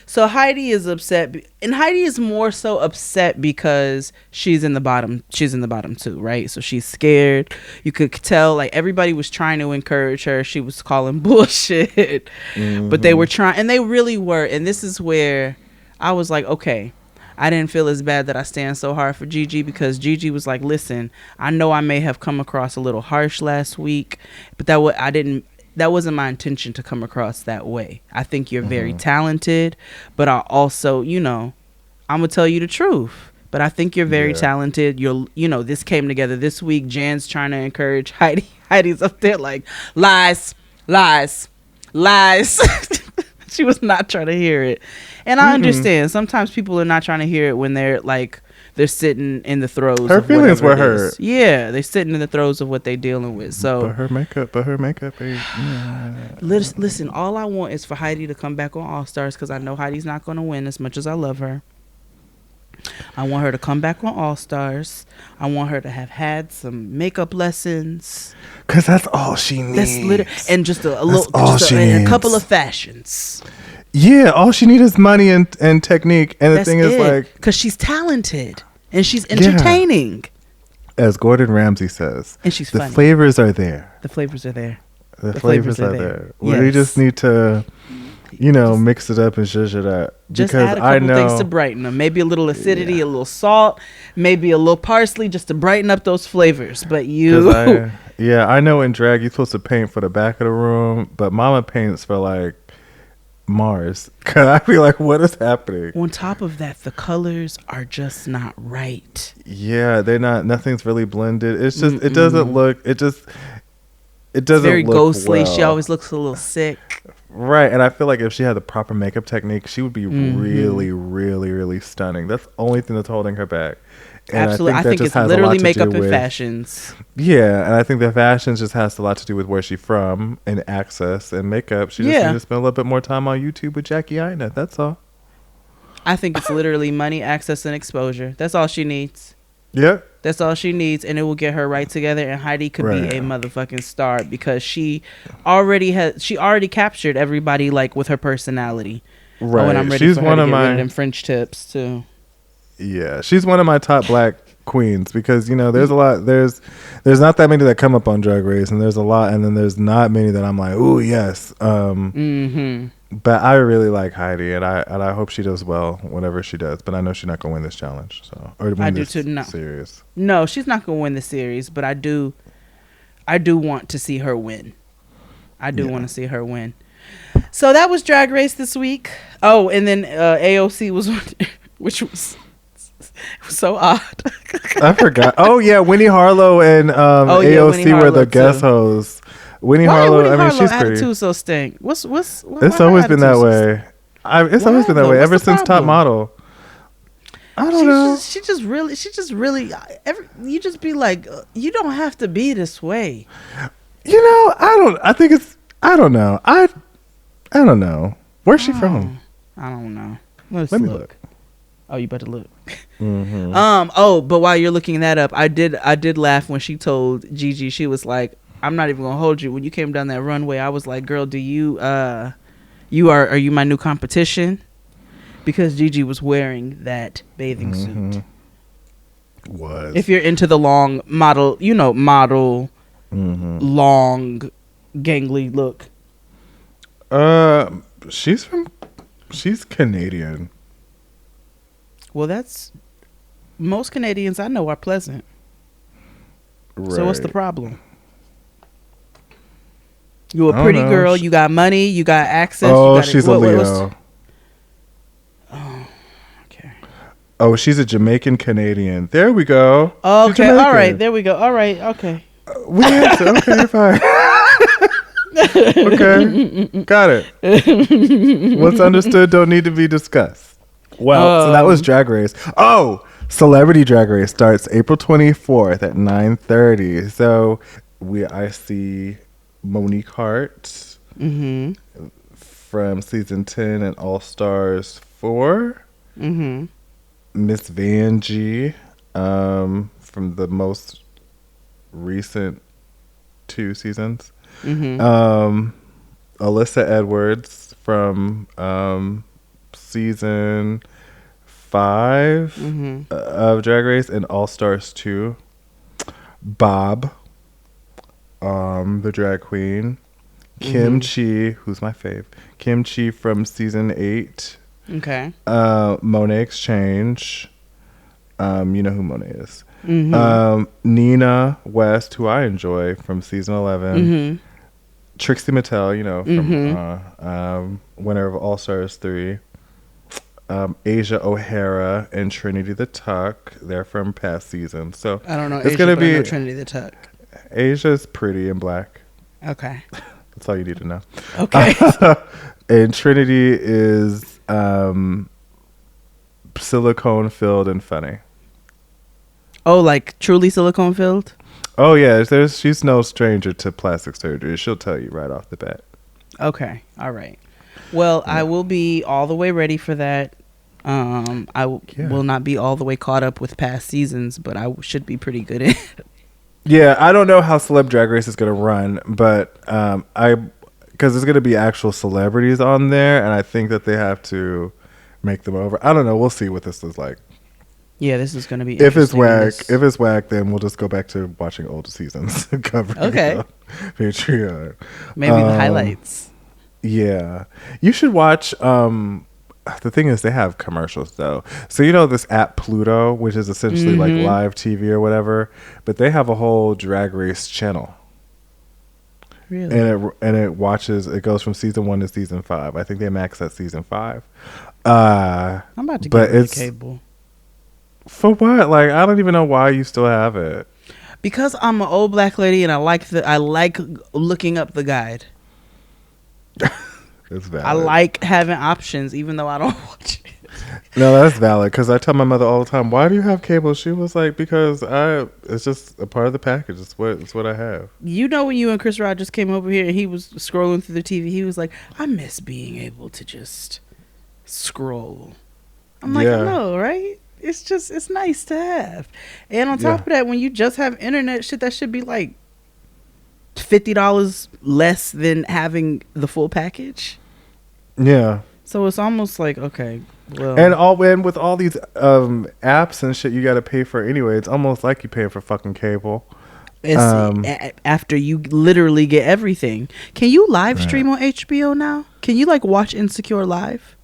So Heidi is upset, and Heidi is more so upset because she's in the bottom. She's in the bottom too, right? So she's scared. You could tell, like, everybody was trying to encourage her. She was calling bullshit, but they were trying, and they really were. And this is where I was like, okay, I didn't feel as bad that I stand so hard for Gigi, because Gigi was like, listen, I know I may have come across a little harsh last week, but that wasn't my intention to come across that way. I think you're very talented, but I also, I'm gonna tell you the truth. But I think you're very talented. This came together this week. Jan's trying to encourage Heidi. Heidi's up there like, lies. She was not trying to hear it. And I understand. Sometimes people are not trying to hear it when they're like, they're sitting in the throes. Her feelings were hurt. Yeah, they're sitting in the throes of what they're dealing with. So, but her makeup. Listen, all I want is for Heidi to come back on All Stars, because I know Heidi's not going to win as much as I love her. I want her to come back on All Stars. I want her to have had some makeup lessons, because that's all she needs. And just a couple of fashions. Yeah, all she needs is money and technique. And the thing is, like, because she's talented and she's entertaining. As Gordon Ramsay says, and she's funny. The flavors are there. The flavors are there. The flavors are there. Yes. We just need to, mix it up and zhuzh it up. Just add a couple things to brighten them. Maybe a little acidity, a little salt, maybe a little parsley, just to brighten up those flavors. But I know in drag you're supposed to paint for the back of the room, but Mama paints for like Mars. Cause I feel like, what is happening? On top of that, the colors are just not right. Yeah, they're not. Nothing's really blended. It's just it doesn't look. It doesn't. Very look ghostly. well. She always looks a little sick. Right, and I feel like if she had the proper makeup technique, she would be really, really, really stunning. That's the only thing that's holding her back. And absolutely, I think it's literally makeup and fashions. Yeah, and I think the fashions just has a lot to do with where she's from and access and makeup. She just needs to spend a little bit more time on YouTube with Jackie Aina. That's all. I think it's literally money, access, and exposure. That's all she needs. Yeah. That's all she needs, and it will get her right together. And Heidi could be a motherfucking star, because she already captured everybody, like, with her personality. Right. Oh, and I'm ready She's for her one to of get rid my of them French tips too. Yeah, she's one of my top black queens, because there's a lot. There's not that many that come up on Drag Race, and there's a lot, and then there's not many that I'm like, ooh, yes. But I really like Heidi, and I hope she does well whenever she does. But I know she's not gonna win this challenge, or win this series. No, she's not gonna win the series, but I do want to see her win. I do want to see her win. So that was Drag Race this week. Oh, and then AOC was on, which was so odd. I forgot. Oh yeah, Winnie Harlow and AOC were the guest hosts. Winnie Harlow, I mean, she's pretty. Attitude so stink. What's it's always been that way. It's always been that way ever since Top Model. I don't know. She just really. You just be like, you don't have to be this way. I don't know. I don't know. Where's she from? I don't know. Let me look. Oh, you better look. Mm-hmm. But while you're looking that up, I did laugh when she told Gigi, she was like, I'm not even gonna hold you. When you came down that runway, I was like, girl, are you my new competition? because Gigi was wearing that bathing suit. Was. If you're into the long model, long gangly look. She's Canadian. Well, most Canadians I know are pleasant. Right. So what's the problem? You a pretty girl. You got money. You got access. Oh, you got she's a Leo. Oh, okay. Oh, she's a Jamaican Canadian. There we go. Okay, all right. There we go. All right, okay. We answer. Okay, fine. Okay, got it. What's understood don't need to be discussed. Well, so that was Drag Race. Oh, Celebrity Drag Race starts April 24th at 9:30. So I see Monique Hart from season 10 and All Stars 4. Miss Vanjie from the most recent 2 seasons. Alyssa Edwards from season 5 of Drag Race and All Stars 2. Bob, the drag queen. Kim Chi, who's my fave. Kim Chi from season 8. Okay. Monet Exchange. You know who Monet is. Nina West, who I enjoy from season 11. Trixie Mattel, from winner of All Stars 3. Asia O'Hara and Trinity the Tuck. They're from past seasons. So I don't know. It's Asia, gonna but be I know Trinity the Tuck. Asia's pretty and black. Okay. That's all you need to know. Okay. And Trinity is silicone filled and funny. Oh, like truly silicone filled? Oh yeah, she's no stranger to plastic surgery. She'll tell you right off the bat. Okay. All right. Well, I will be all the way ready for that. I will not be all the way caught up with past seasons, but I should be pretty good at it. Yeah, I don't know how Celeb Drag Race is going to run, but because there's going to be actual celebrities on there, and I think that they have to make them over. I don't know. We'll see what this is like. Yeah, this is going to be if it's whack, then we'll just go back to watching old seasons. Okay. Patreon. Maybe the highlights. Yeah, you should watch. The thing is, they have commercials though. So this app Pluto, which is essentially like live TV or whatever, but they have a whole Drag Race channel. Really? And it watches. It goes from season 1 to season 5. I think they max at season 5. I'm about to get rid of cable. For what? Like, I don't even know why you still have it. Because I'm an old black lady and I like looking up the guide. That's valid. I like having options, even though I don't watch it. No, that's valid. Because I tell my mother all the time, "Why do you have cable?" She was like, "Because it's just a part of the package. It's what I have." When you and Chris Rogers came over here and he was scrolling through the TV, he was like, "I miss being able to just scroll." I'm like, I know, right? It's nice to have. And on top of that, when you just have internet shit, that should be like $50 less than having the full package. Yeah. So it's almost like, okay, well, and with all these apps and shit you got to pay for anyway, it's almost like you're paying for fucking cable. After you literally get everything. Can you live stream on HBO now? Can you like watch Insecure live?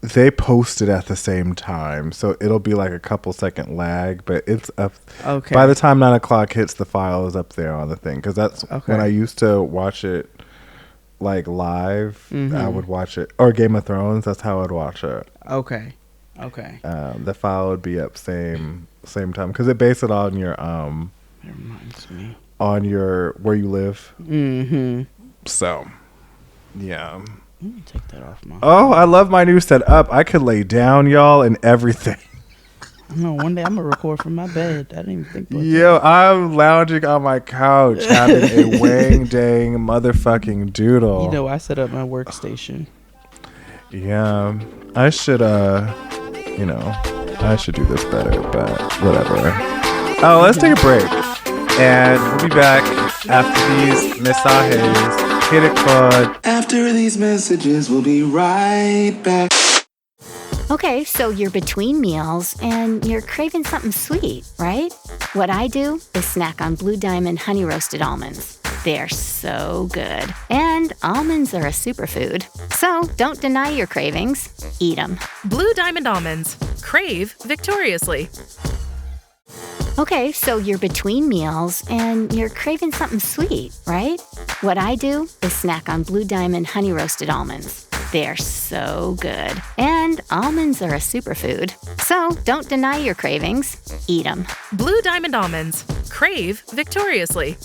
They post it at the same time, so it'll be like a couple second lag, but it's up. Okay. By the time 9:00 hits, the file is up there on the thing, because that's when I used to watch it like live. I would watch it, or Game of Thrones. That's how I'd watch it. Okay. The file would be up same time, because it based it on your It reminds me on your where you live. So, yeah. Let me take that off my. Oh, I love my new setup. I could lay down, y'all, and everything. No, one day I'm gonna record from my bed. I didn't even think about that. I'm lounging on my couch having a wang dang motherfucking doodle. I set up my workstation. Yeah, I should I should do this better, but whatever. Oh, let's take a break, and we'll be back after these mensajes. Hit it, Claude. After these messages, we'll be right back. Okay, so you're between meals and you're craving something sweet, right? What I do is snack on Blue Diamond honey roasted almonds. They're so good. And almonds are a superfood. So don't deny your cravings. Eat them. Blue Diamond almonds. Crave victoriously. Okay, so you're between meals and you're craving something sweet, right? What I do is snack on Blue Diamond honey roasted almonds. They're so good. And almonds are a superfood. So don't deny your cravings. Eat them. Blue Diamond almonds. Crave victoriously.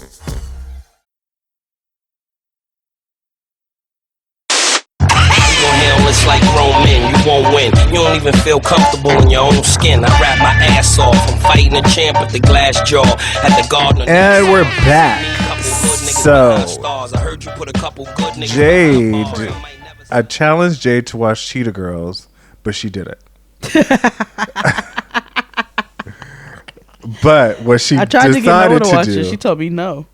It's like grown men, you won't win. You don't even feel comfortable in your own skin. I rap my ass off. I'm fighting a champ with the glass jaw at the garden. And we're back. So, Jade, I challenged Jade to watch Cheetah Girls, but she didn't. But what she I tried decided to to watch do, it. She told me no.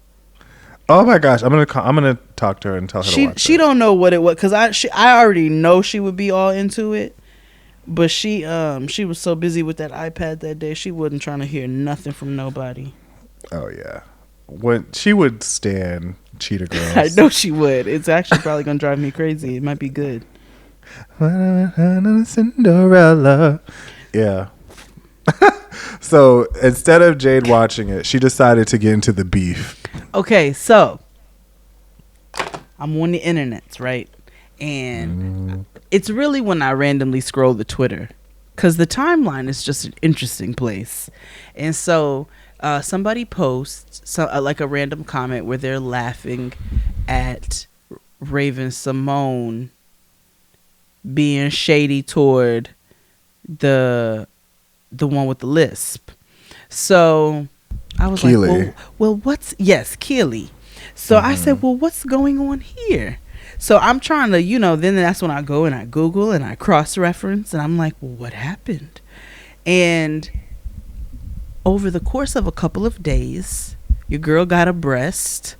Oh my gosh, I'm gonna talk to her and tell her to watch She it. don't know what it was because I already know she would be all into it, but she was so busy with that iPad that day she wasn't trying to hear nothing from nobody. Oh yeah, when she would stand Cheetah Girls. I know she would. It's actually probably gonna drive me crazy. It might be good. Cinderella. Yeah. So instead of Jade watching it, she decided to get into the beef. Okay, so I'm on the internets, right? And it's really when I randomly scroll the Twitter, because the timeline is just an interesting place. And so somebody posts like a random comment where they're laughing at Raven Simone being shady toward the one with the lisp. So I was Keely. like, well, what's Keely. So I said, well, what's going on here? So I'm trying to, then that's when I go and I Google and I cross-reference and I'm like, well, what happened? And over the course of a couple of days, your girl got a breast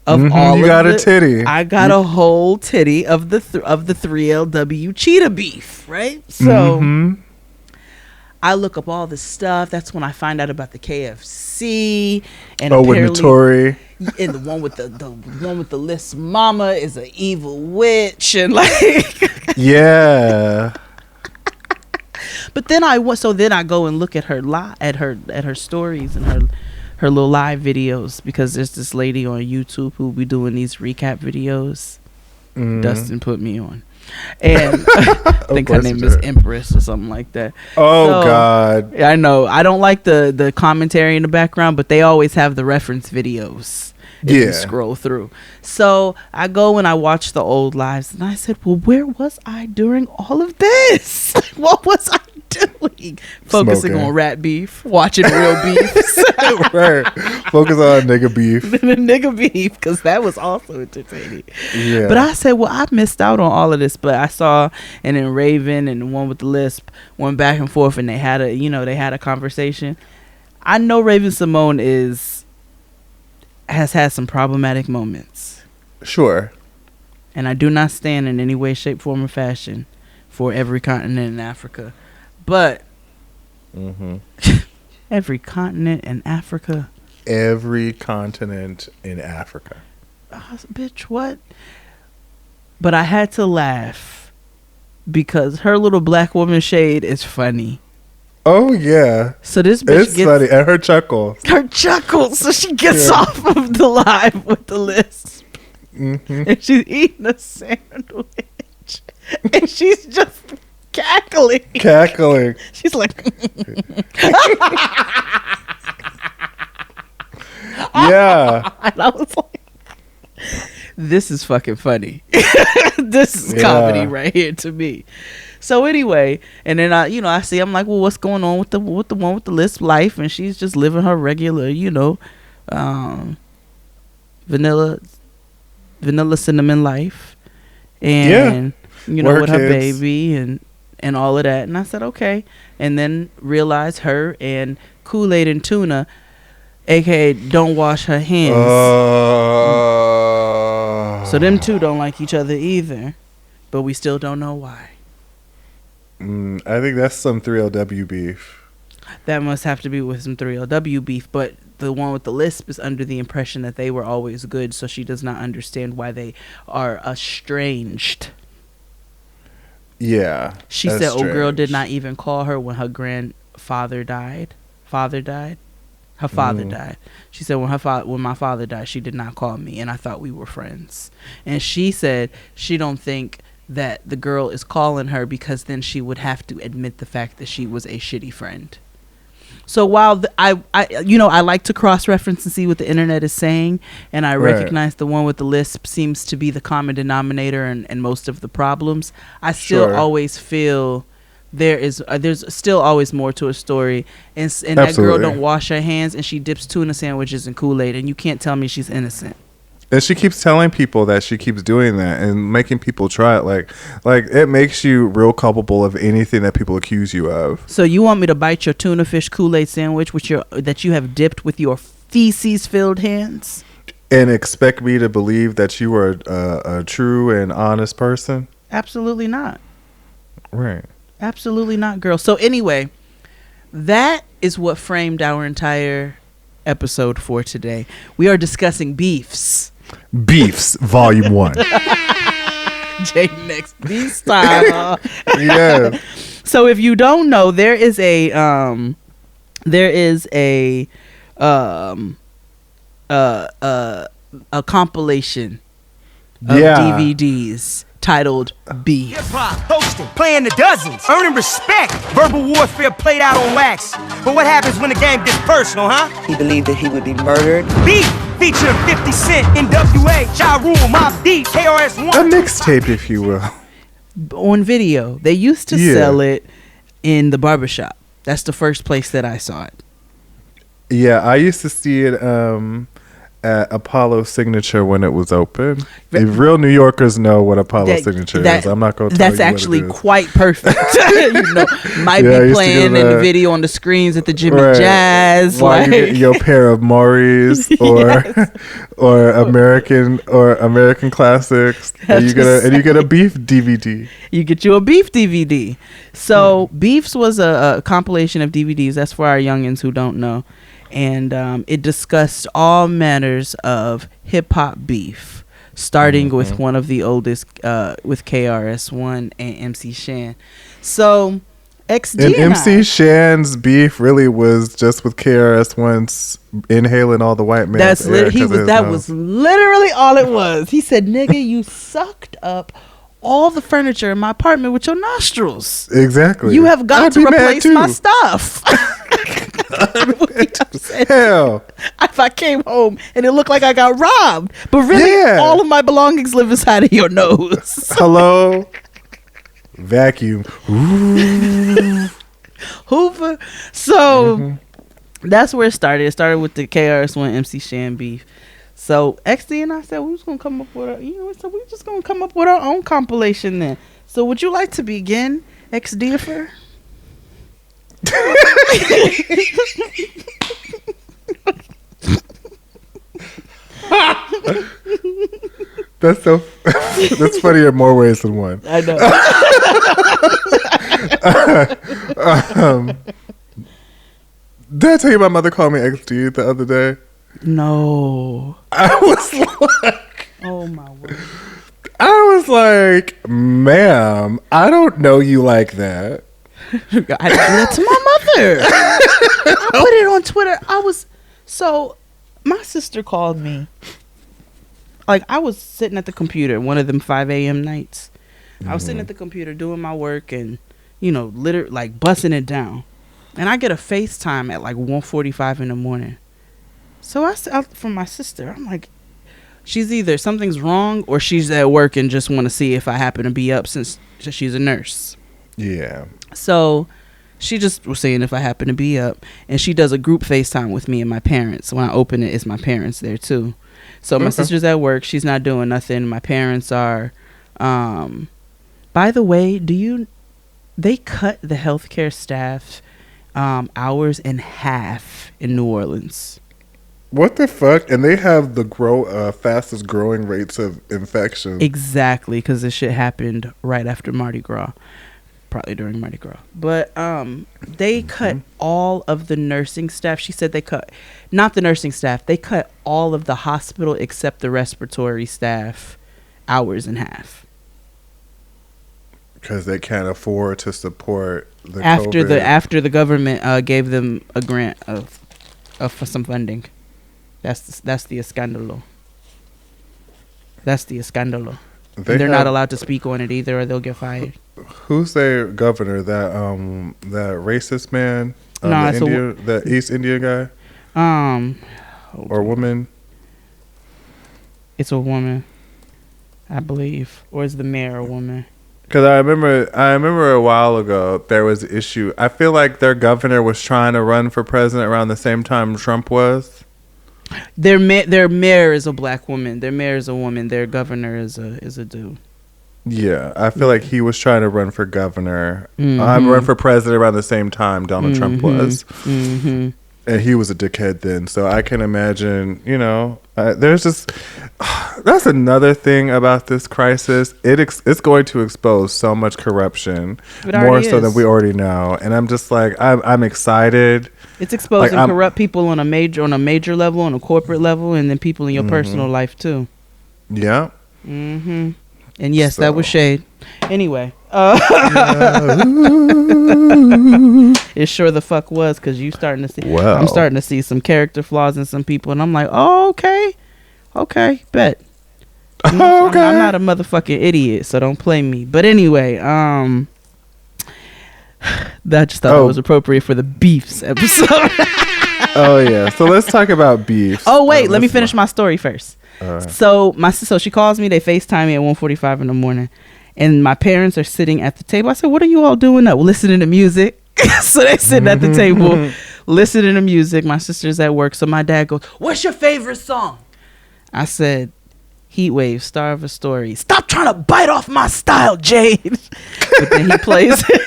of all you of got the, a titty. I got a whole titty of the 3LW cheetah beef, right? So I look up all this stuff. That's when I find out about the KFC and with Notori. And the one with the list mama is an evil witch and like yeah. But then I go and look at her at her stories and her little live videos, because there's this lady on YouTube who be doing these recap videos. Dustin put me on. And I think her name is Empress or something like that. Oh, God. I know. I don't like the commentary in the background, but they always have the reference videos if you scroll through. So I go and I watch the old lives and I said, well, where was I during all of this? What was I doing? Focusing on rat beef, watching real beefs. Right. Focus on nigga beef. Nigga beef, because that was also entertaining. Yeah. But I said, well, I missed out on all of this. But I saw, and then Raven and the one with the lisp went back and forth, and they had a conversation. I know Raven Simone has had some problematic moments. Sure. And I do not stand in any way, shape, form, or fashion for every continent in Africa. But every continent in Africa. Every continent in Africa. Bitch, what? But I had to laugh because her little black woman shade is funny. Oh yeah. So this bitch gets funny, and her chuckle. So she gets off of the live with the lisp, and she's eating a sandwich, and she's just cackling. She's like, yeah. And I was like, this is fucking funny. This is comedy right here to me. So anyway, and then I see, I'm like, well, what's going on with the one with the lisp life? And she's just living her regular, vanilla cinnamon life, and with her baby and all of that. And I said, okay. And then realized her and Kool-Aid and Tuna, aka Don't Wash Her Hands. So them two don't like each other either, but we still don't know why. I think that's some 3LW beef. That must have to be with some 3LW beef, but the one with the lisp is under the impression that they were always good, so she does not understand why they are estranged. Yeah. She said old girl did not even call her when her grandfather died. Her father died. She said when my father died, she did not call me, and I thought we were friends. And she said she don't think that the girl is calling her because then she would have to admit the fact that she was a shitty friend. So while I like to cross-reference and see what the internet is saying, and I recognize the one with the lisp seems to be the common denominator and most of the problems, I still always feel there's still always more to a story. And that girl don't wash her hands, and she dips tuna sandwiches in Kool-Aid, and you can't tell me she's innocent. And she keeps telling people that she keeps doing that and making people try it. Like it makes you real culpable of anything that people accuse you of. So you want me to bite your tuna fish Kool-Aid sandwich that you have dipped with your feces-filled hands? And expect me to believe that you are a true and honest person? Absolutely not. Right. Absolutely not, girl. So anyway, that is what framed our entire episode for today. We are discussing beefs. Beefs, Volume 1. J next beef style. Yeah. So if you don't know, there is a compilation of DVDs titled Beef. Hip-hop, hosting, playing the dozens, earning respect. Verbal warfare played out on wax. But what happens when the game gets personal, huh? He believed that he would be murdered. Beef, featuring 50 Cent, NWA, Ja Rule, Mobb Deep, KRS-One. A mixtape, if you will. On video. They used to sell it in the barbershop. That's the first place that I saw it. Yeah, I used to see it at Apollo Signature when it was open. If real New Yorkers know what Apollo Signature is, I'm not going to tell you. That's actually quite perfect. Might be playing in the video on the screens at the Jimmy Jazz. While you get your pair of Maury's or American Classics, and you get a Beef DVD. You get you a Beef DVD. So Beefs was a compilation of DVDs. That's for our youngins who don't know. And it discussed all manners of hip-hop beef, starting with one of the oldest, with KRS-One and MC Shan. So XD and MC Shan's beef really was just with KRS-One's inhaling all the white man's air. That was literally all it was. He said, nigga, you sucked up all the furniture in my apartment with your nostrils. Exactly. You have got to replace my stuff. Hell, if I came home and it looked like I got robbed, but really all of my belongings live inside of your nose. Hello, vacuum, Hoover. So that's where it started. It started with the KRS-One MC Shan beef. So XD and I said we was gonna come up with we're just gonna come up with our own compilation then. So would you like to begin, XD-ifer? That's funny in more ways than one. I know. Did I tell you my mother called me XD the other day? No. I was like, oh my word. I was like, ma'am, I don't know you like that. I did that to my mother. I put it on Twitter. My sister called me. Like, I was sitting at the computer one of them 5 a.m. nights. I was sitting at the computer doing my work and, literally like busting it down. And I get a FaceTime at like 1:45 in the morning. So I said from my sister, I'm like, she's either something's wrong or she's at work and just want to see if I happen to be up since she's a nurse. Yeah. So she just was saying if I happen to be up, and she does a group FaceTime with me and my parents. When I open it, it's my parents there too. So my sister's at work. She's not doing nothing. My parents are. By the way, they cut the healthcare staff hours in half in New Orleans. What the fuck? And they have the fastest growing rates of infection. Exactly, because this shit happened right after Mardi Gras. probably during Mardi Gras. But they cut all of the nursing staff. She said they cut, not the nursing staff, they cut all of the hospital except the respiratory staff hours in half. Because they can't afford to support the after the government gave them a grant for some funding. That's the escándalo. That's the escándalo. They're not allowed to speak on it either, or they'll get fired. Who's their governor? That racist man? The East India guy? Or woman? It's a woman, I believe, or is the mayor a woman? Because I remember a while ago there was an issue. I feel like their governor was trying to run for president around the same time Trump was. Their mayor is a black woman. Their mayor is a woman. Their governor is a dude. Yeah, I feel like he was trying to run for governor. Run for president around the same time Donald Trump was. Mm-hmm. And he was a dickhead then. So I can imagine, there's just... that's another thing about this crisis. It's going to expose so much corruption. More so than we already know. And I'm just like, I'm excited. It's exposing corrupt people on a major level, on a corporate level, and then people in your personal life too. Yeah. Mm-hmm. And yes, that was shade. Anyway. It sure the fuck was, because I'm starting to see some character flaws in some people, and I'm like, oh, okay, bet. I'm not a motherfucking idiot, so don't play me. But anyway, I just thought it was appropriate for the Beefs episode. Oh yeah, so let's talk about Beefs. Oh wait, let me finish my story first. So my sister, she calls me. They FaceTime me at 1:45 in the morning, and my parents are sitting at the table. I said, "What are you all doing up? Listening to music." So they sitting at the table, listening to music. My sister's at work, so my dad goes, "What's your favorite song?" I said, "Heat Wave, Star of a Story." "Stop trying to bite off my style, Jade." But then he plays it.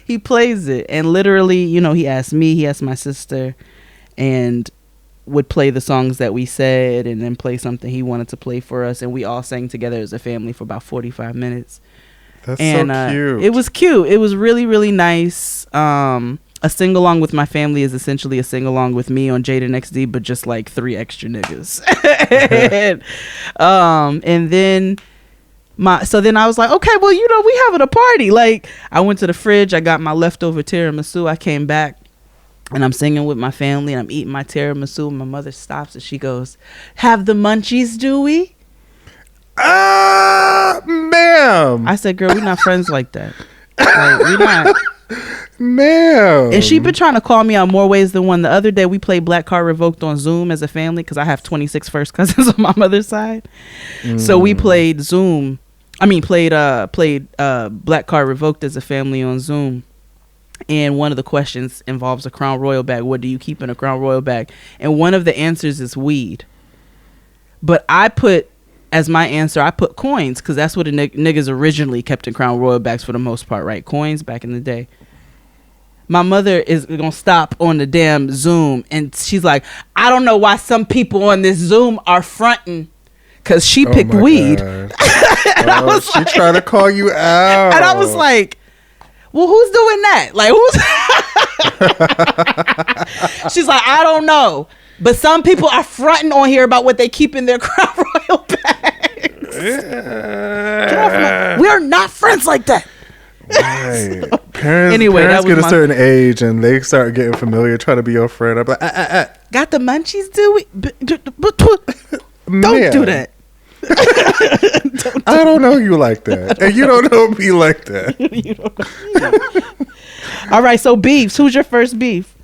He plays it, and literally, he asked me, he asked my sister, and would play the songs that we said, and then play something he wanted to play for us, and we all sang together as a family for about 45 minutes. That's so cute. It was cute. It was really, really nice. A sing-along with my family is essentially a sing-along with me on Jada XD, but just like 3 extra niggas. And then then I was like, okay, well, we having a party. Like, I went to the fridge, I got my leftover tiramisu, I came back, and I'm singing with my family, and I'm eating my tiramisu, and my mother stops, and she goes, "Have the munchies, do we?" Ma'am. I said, "Girl, we're not friends like that. Like, we're not." Ma'am. And she been trying to call me out more ways than one. The other day, we played Black Card Revoked on Zoom as a family, because I have 26 first cousins on my mother's side. So we played Black Card Revoked as a family on Zoom. And one of the questions involves a Crown Royal bag. What do you keep in a Crown Royal bag? And one of the answers is weed. But as my answer, I put coins, because that's what the niggas originally kept in Crown Royal bags for the most part, right? Coins back in the day. My mother is going to stop on the damn Zoom, and she's like, "I don't know why some people on this Zoom are fronting," because she picked weed. And I was she trying to call you out. And I was like, well, who's doing that? Like, who's... She's like, "I don't know, but some people are fronting on here about what they keep in their Crown Royal bags." We are not friends like that. Right. Parents get a certain age and they start getting familiar, trying to be your friend. I'm like, got the munchies, do we? Don't do that. I don't know you like that, and you don't know me like that. You don't know. All right, so Beefs. Who's your first beef?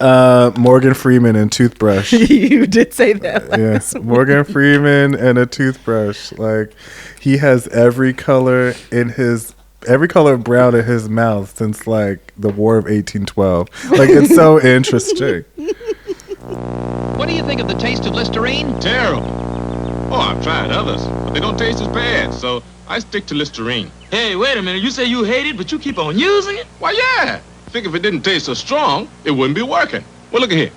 Morgan Freeman and toothbrush. You did say that last week. Morgan Freeman and a toothbrush. Like, he has every color of brown in his mouth since like the War of 1812. Like, it's so interesting. What do you think of the taste of Listerine? Terrible. Oh, I've tried others, but they don't taste as bad, so I stick to Listerine. Hey, wait a minute. You say you hate it, but you keep on using it? Why, yeah. I think if it didn't taste so strong, it wouldn't be working. Well, look at here.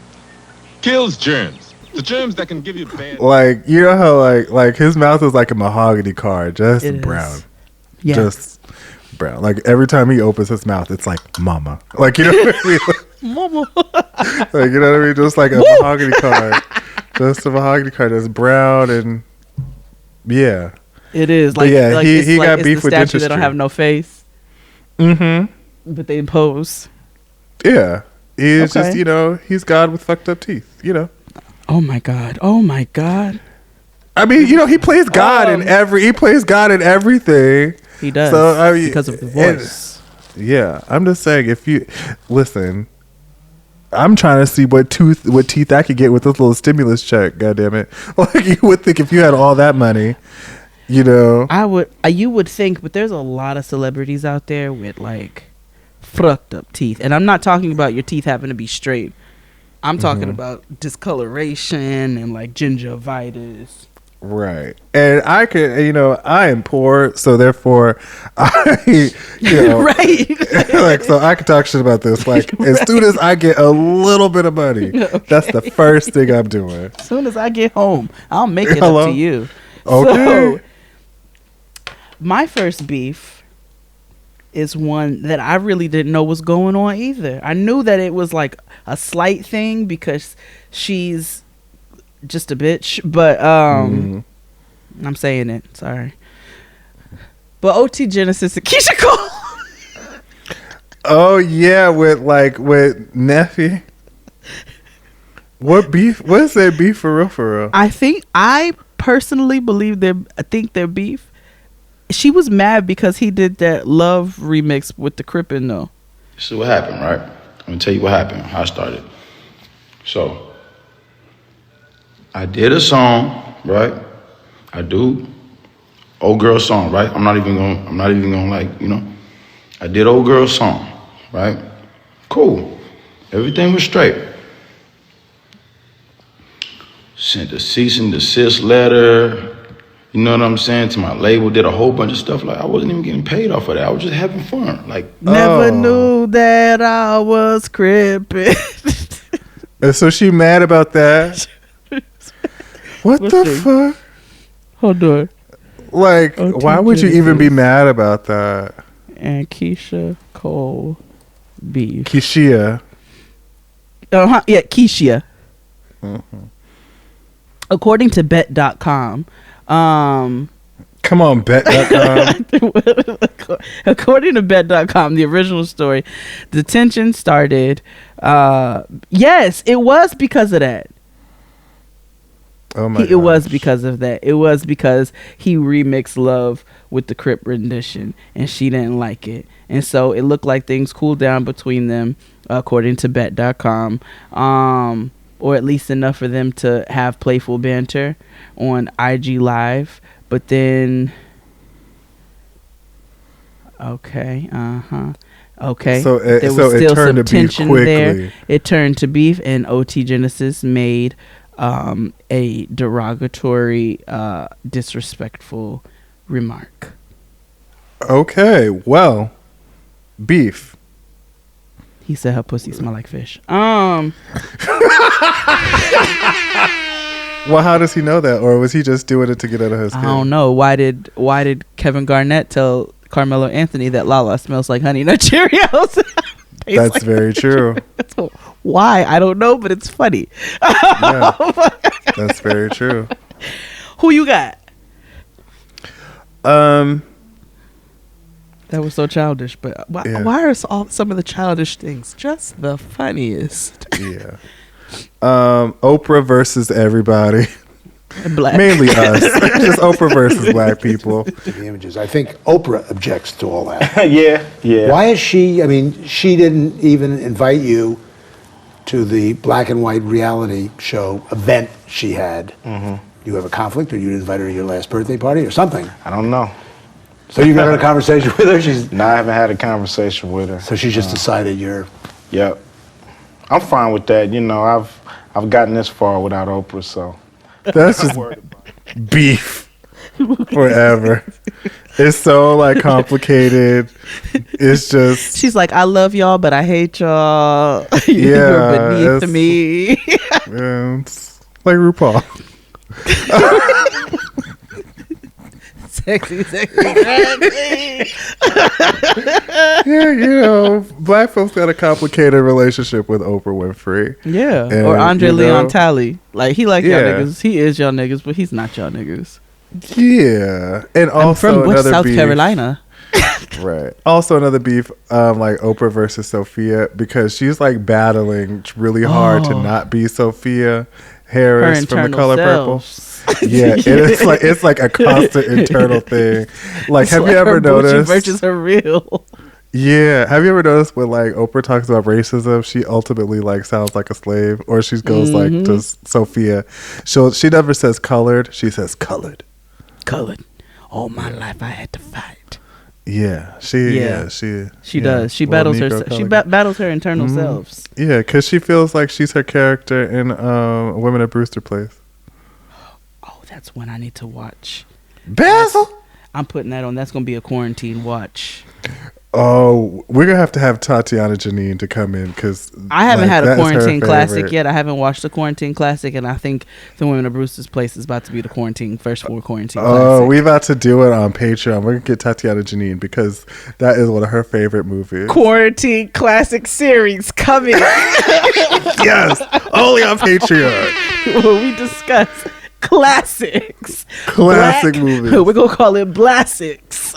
Kills germs. The germs that can give you bad... Like, you know how like his mouth is like a mahogany card, just brown. Yeah. Just brown. Like every time he opens his mouth, it's like mama. Like, you know what I mean? Mama. Like, you know what I mean? Just like a mahogany card. Just a mahogany card that's brown and yeah. It is. But Like, yeah, like he got it's beef the with statue dentistry. that don't have no face. Mm-hmm. But they pose. Yeah. He's Okay. just, you know, he's God with fucked up teeth, you know. Oh my God. Oh my God. I mean, you know, he plays God in everything. He does. So, I mean, because of the voice. Yeah. I'm just saying, if you listen, I'm trying to see what teeth I could get with this little stimulus check, goddammit. Like, you would think if you had all that money, you know. You would think, but there's a lot of celebrities out there with like fucked up teeth. And I'm not talking about your teeth having to be straight. I'm talking about discoloration and like gingivitis. Right. And I could, you know, I am poor, so therefore I, you know, right. Like, so I could talk shit about this. Like, as soon as I get a little bit of money, that's the first thing I'm doing. As soon as I get home, I'll make it Hello? up to you. Okay. So, my first beef is one that I really didn't know was going on either. I knew that it was like a slight thing because she's just a bitch, but I'm saying it. Sorry. But OT Genesis and Keisha Cole. Oh yeah, with Neffy. What beef? What's that beef for real? I personally believe their beef. She was mad because he did that Love remix with the Crippin' though. So what happened, right? I'm gonna tell you what happened, how I started. So I did a song, right? I do old girl song, right? I'm not even gonna like, you know. I did old girl song, right? Cool. Everything was straight. Sent a cease and desist letter. You know what I'm saying? To my label, did a whole bunch of stuff. Like, I wasn't even getting paid off of that. I was just having fun. Like, Never knew that I was crippin'. And so she mad about that. What the fuck? Hold on. Like, OT why would you even be Genesis. mad about that? And Keisha Cole beef. Keisha. Yeah, Keisha. According to bet.com, come on, bet.com. According to bet.com, the original story, the tension started. Yes, it was because of that. Oh my! It was because of that. It was because he remixed Love with the Crip rendition, and she didn't like it, and so it looked like things cooled down between them, according to bet.com. Or at least enough for them to have playful banter on IG Live. But then, okay, So there was so it still turned some to beef tension quickly. there. It turned to beef, and OT Genesis made a derogatory, disrespectful remark. Okay, well, beef. He said her pussy smell like fish. Well, how does he know that, or was he just doing it to get out of his skin? I don't know. Why did Kevin Garnett tell Carmelo Anthony that Lala smells like Honey Nut Cheerios? That's very true. Why? I don't know, but it's funny. Yeah, that's very true. Who you got? That was so childish, but why are some of the childish things just the funniest? Yeah. Oprah versus everybody. Black. Mainly us. Just Oprah versus black people. The images. I think Oprah objects to all that. yeah. Why is she? I mean, she didn't even invite you to the black and white reality show event she had. You have a conflict, or you didn't invite her to your last birthday party, or something? I don't know. So you got in a conversation with her? No, I haven't had a conversation with her. So she just decided you're... Yep. I'm fine with that. You know, I've gotten this far without Oprah, so... That's just beef forever. It's so like complicated. It's just... She's like, I love y'all, but I hate y'all. You're beneath me. It's like RuPaul. sexy, sexy. Yeah, you know, black folks got a complicated relationship with Oprah Winfrey. Yeah, And, or Andre you know, Leon Talley. Like he like y'all Yeah. niggas. He is y'all niggas, but he's not y'all niggas. Yeah, and I'm also from West another South beef. Carolina. Right. Also another beef, like Oprah versus Sophia, because she's like battling really hard to not be Sophia Harris Her from The internal Color selves. Purple. Yeah, it's like a constant internal thing. Like, It's have like you ever her Gucci noticed? versus her real. Yeah, have you ever noticed when like Oprah talks about racism, she ultimately like sounds like a slave, or she goes like to Sophia, she never says colored, she says colored. Colored. All my life I had to fight. Yeah, she does. She little battles her. Negro She color. battles her internal selves. Yeah, because she feels like she's her character in Women at Brewster Place. Oh, that's one I need to watch. Basil. I'm putting that on. That's gonna be a quarantine watch. Oh, we're gonna have to have Tatiana Janine to come in because I haven't had a quarantine classic yet. I haven't watched the quarantine classic, and I think the Women of Brewster's Place is about to be the first quarantine classic. Oh, we about to do it on Patreon. We're gonna get Tatiana Janine because that is one of her favorite movies. Quarantine classic series coming. Yes, only on Patreon. Where we discuss classics. Classic movies. We're gonna call it Blassics.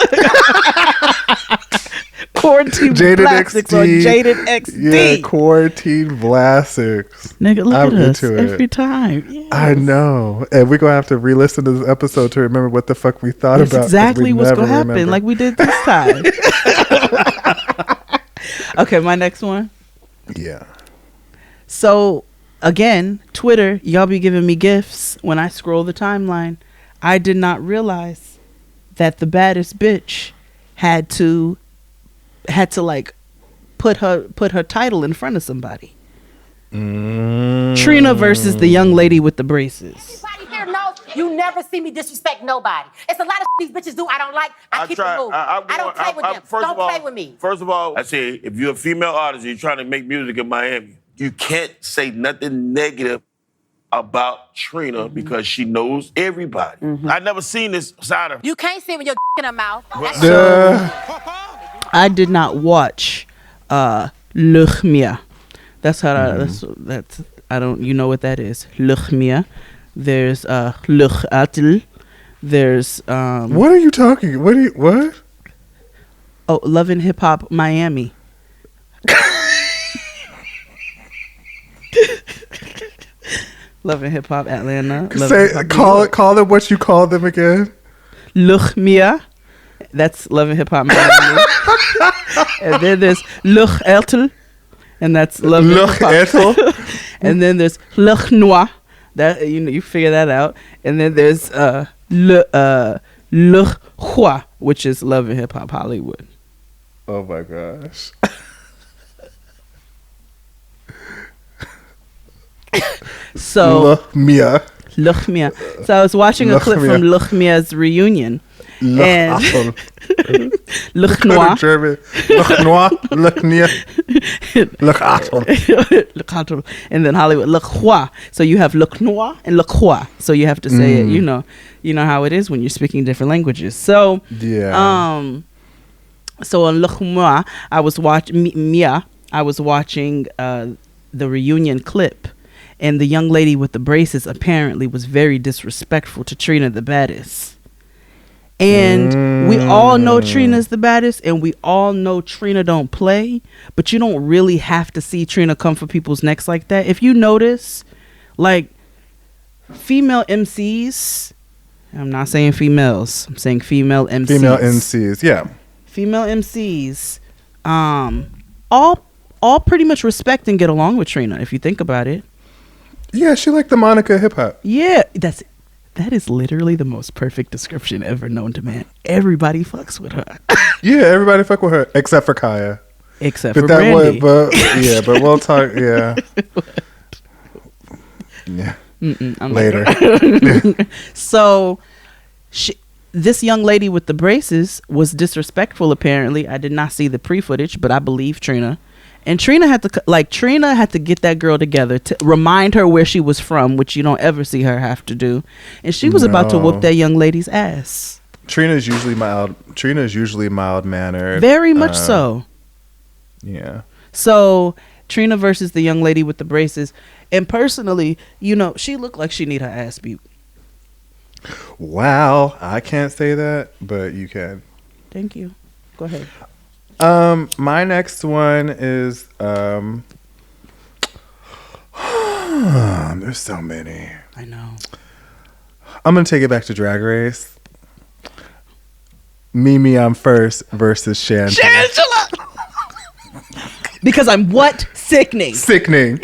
Quarantine Jaded Blassics XD. on Jaded XD. Yeah, Quarantine Blassics. Nigga, look I'm at us into every it. time. Yes. I know, and we're gonna have to re-listen to this episode to remember what the fuck we thought That's about. 'cause exactly we what's never gonna happen, remember. like we did this time. Okay, my next one. Yeah. So again, Twitter, y'all be giving me gifts when I scroll the timeline. I did not realize that the baddest bitch had to like put her title in front of somebody. Trina versus the young lady with the braces. Everybody here knows you never see me disrespect nobody. It's a lot of these bitches do I don't like. I keep it moving. I don't play with them. Don't play with me. First of all, I say if you're a female artist and you're trying to make music in Miami, you can't say nothing negative about Trina because she knows everybody. I never seen this side of her. You can't see when you're in her mouth. I did not watch Luchmia. That's how that's I don't you know what that is. Luchmia. There's Luchatl. There's What are you talking? What? Oh, Love and Hip Hop Miami. Love and Hip Hop Atlanta. Call them what you call them again. Luchmia. That's Love and Hip Hop Miami. And then there's Luchatl. And that's Love and Hip Hop. And then there's Luch Noir. That you figure that out. And then there's Luch Hua, which is Love and Hip Hop Hollywood. Oh my gosh. So Luchmia. So I was watching a clip from Luchmia's reunion. And Luch Noir. German. Luch Noir. Luchnia. Luch and then Hollywood Luch Hua. So you have Luch Noir and Luch Hua. So you have to say it. You know how it is when you're speaking different languages. So so on Luch Noir, I was watching the reunion clip. And the young lady with the braces apparently was very disrespectful to Trina the baddest. And we all know Trina's the baddest, and we all know Trina don't play, but you don't really have to see Trina come for people's necks like that. If you notice, like, female MCs, I'm not saying females, I'm saying female MCs. Female MCs, yeah. Female MCs, all pretty much respect and get along with Trina, if you think about it. Yeah, she like the Monica hip hop. Yeah, that is literally the most perfect description ever known to man. Everybody fucks with her. Yeah, everybody fuck with her except for Kaya. Except for Brandy. But we'll talk. Yeah. Yeah. Later. So, this young lady with the braces was disrespectful. Apparently, I did not see the pre-footage, but I believe Trina. And Trina had to get that girl together to remind her where she was from, which you don't ever see her have to do. And she was about to whoop that young lady's ass. Trina's usually mild mannered. Very much so. Yeah. So Trina versus the young lady with the braces, and personally, she looked like she need her ass beat. Wow, I can't say that, but you can. Thank you. Go ahead. My next one is there's so many. I know. I'm gonna take it back to Drag Race. Mimi I'm First versus Shangela. Because I'm what? Sickening. I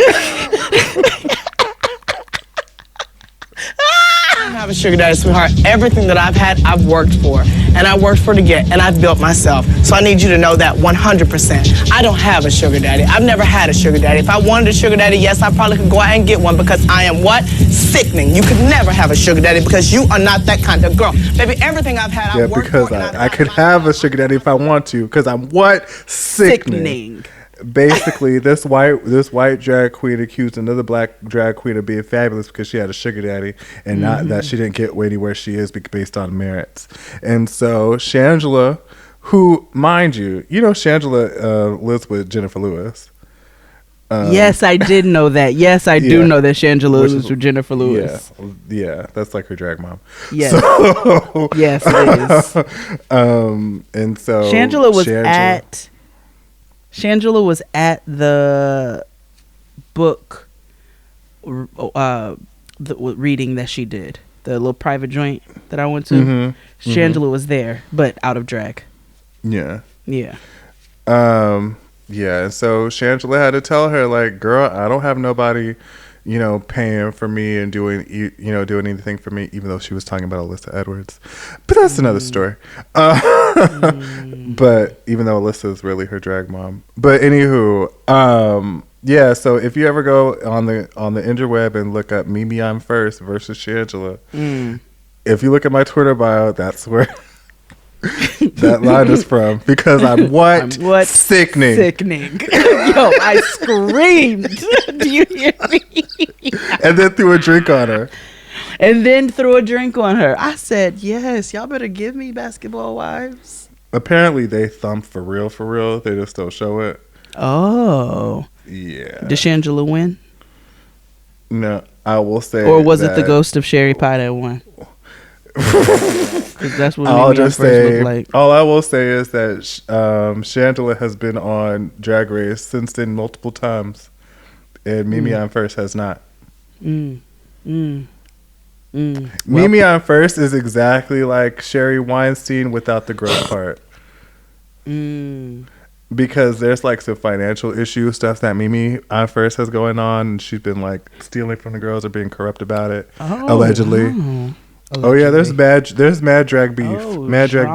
don't have a sugar daddy, sweetheart. Everything that I've had, I've worked for. And I worked for to get, and I've built myself. So I need you to know that 100%. I don't have a sugar daddy. I've never had a sugar daddy. If I wanted a sugar daddy, yes, I probably could go out and get one because I am what? Sickening. You could never have a sugar daddy because you are not that kind of girl. Baby, everything I've had, I've worked because for. I could have a sugar daddy if I want to, because I'm what? Sickening. Basically, this white drag queen accused another black drag queen of being fabulous because she had a sugar daddy and not that she didn't get anywhere she is based on merits. And so Shangela, who, mind you, Shangela lives with Jennifer Lewis. Yes, I did know that. Yes, I do know that Shangela lives with Jennifer Lewis. Yeah, that's like her drag mom. Yes. So, yes, it is. And so Shangela was at the book the reading that she did, the little private joint that I went to. Shangela was there, but out of drag. Yeah. Yeah. Yeah. So Shangela had to tell her, like, girl, I don't have nobody, paying for me and doing anything for me, even though she was talking about Alyssa Edwards. But that's another story. But even though Alyssa is really her drag mom. But anywho, yeah, so if you ever go on the interweb and look up Mimi I'm First versus Shangela, if you look at my Twitter bio, that's where that line is from, because I'm what? Sickening. Yo, I screamed. Do you hear me? And then threw a drink on her. I said, yes, y'all better give me Basketball Wives. Apparently they thump for real. They just don't show it. Oh. Yeah. Did Shangela win? No, I will say. Or was it the ghost of Sherry Pie that won? Because that's what I'll just say. Like. All I will say is that Shangela has been on Drag Race since then multiple times, and Mimi I'm First has not. Mimi I'm First is exactly like Sherry Weinstein without the gross part. Because there's like some financial issue stuff that Mimi I'm First has going on, and she's been like stealing from the girls or being corrupt about it, allegedly. Oh yeah, there's mad drag beef. Mad drag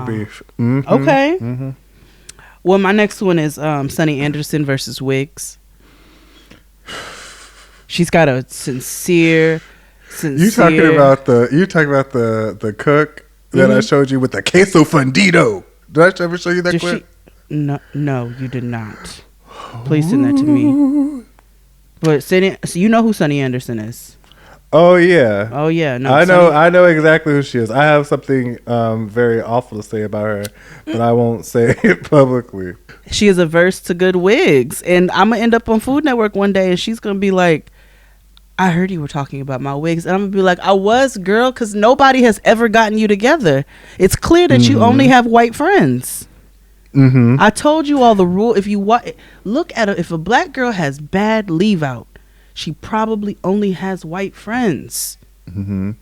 beef. Okay. Well, my next one is Sunny Anderson versus Wiggs. She's got a sincere. You talking about the cook that I showed you with the queso fundido? Did I ever show you that clip? No, you did not. Please send that to me. But so you know who Sunny Anderson is? Oh yeah. No, I know exactly who she is. I have something very awful to say about her, but I won't say it publicly. She is averse to good wigs, and I'm gonna end up on Food Network one day, and she's gonna be like, I heard you were talking about my wigs, and I'm gonna be like, I was, girl, because nobody has ever gotten you together. It's clear that you only have white friends. I told you all the rule. If you look at if a black girl has bad leave out, she probably only has white friends. I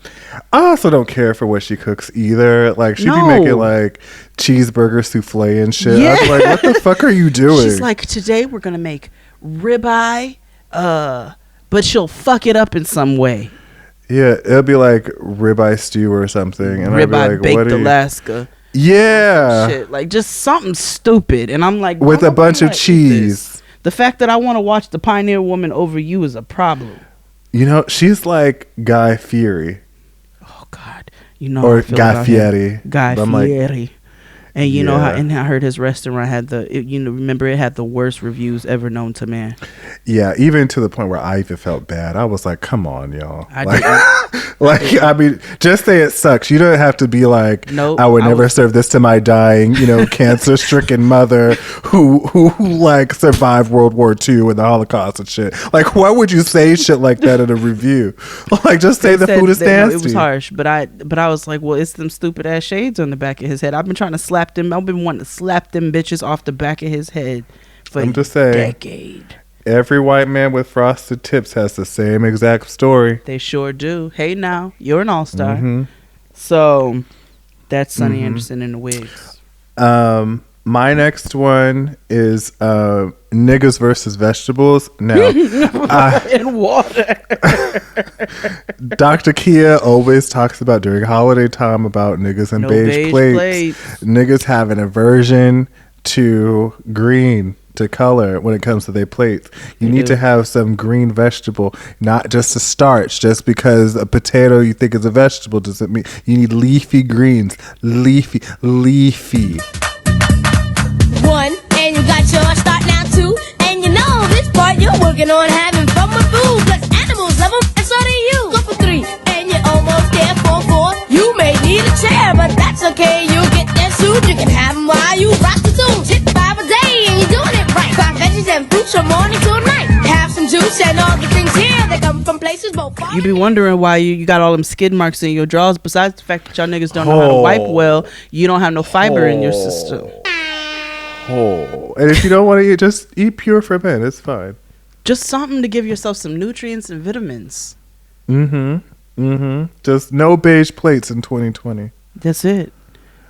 also don't care for what she cooks either. Like, she be making like cheeseburger souffle and shit. Yeah. I was like, what the fuck are you doing? She's like, today we're gonna make ribeye, but she'll fuck it up in some way. Yeah, it'll be like ribeye stew or something, and ribeye I'd be like, baked what Alaska. Yeah, shit, like just something stupid, and I'm like, with a bunch of cheese. The fact that I want to watch The Pioneer Woman over you is a problem. She's like Guy Fieri. Oh God, or Guy Fieri. Guy Fieri. And you know how, and I heard his restaurant had remember it had the worst reviews ever known to man. Yeah, even to the point where I even felt bad. I was like, come on, y'all. Like, I mean, just say it sucks. You don't have to be like, Nope, I would never serve this to my dying, cancer-stricken mother who like survived World War II and the Holocaust and shit. Like, why would you say shit like that in a review? Like, just say the food is nasty. It was harsh, but I was like, well, it's them stupid ass shades on the back of his head. I've been trying to slap them. I've been wanting to slap them bitches off the back of his head for I'm just saying, decade. Every white man with frosted tips has the same exact story. They sure do. Hey, now you're an all-star. Mm-hmm. So that's Sonny Anderson in the wigs. My next one is niggas versus vegetables. Now, in water. Dr. Kia always talks about during holiday time about niggas and beige plates. Niggas have an aversion to green, to color when it comes to their plates. You need to have some green vegetable, not just a starch. Just because a potato you think is a vegetable doesn't mean you need leafy greens. Leafy. One, and you got your start now two, and you know this part you're working on having fun with food, cause animals love them, and so do you. Go for three, and you're almost there for four. You may need a chair, but that's okay, you'll get there soon. You can have them while you rock the tune. Hit 5 a day, and you're doing it right. 5 veggies and fruits from morning till night. Have some juice and all the things here, they come from places both far. You be wondering why you got all them skid marks in your drawers. Besides the fact that y'all niggas don't know how to wipe well, you don't have no fiber in your system. And if you don't want to eat, just eat pure for men. It's fine. Just something to give yourself some nutrients and vitamins. Just no beige plates in 2020. That's it.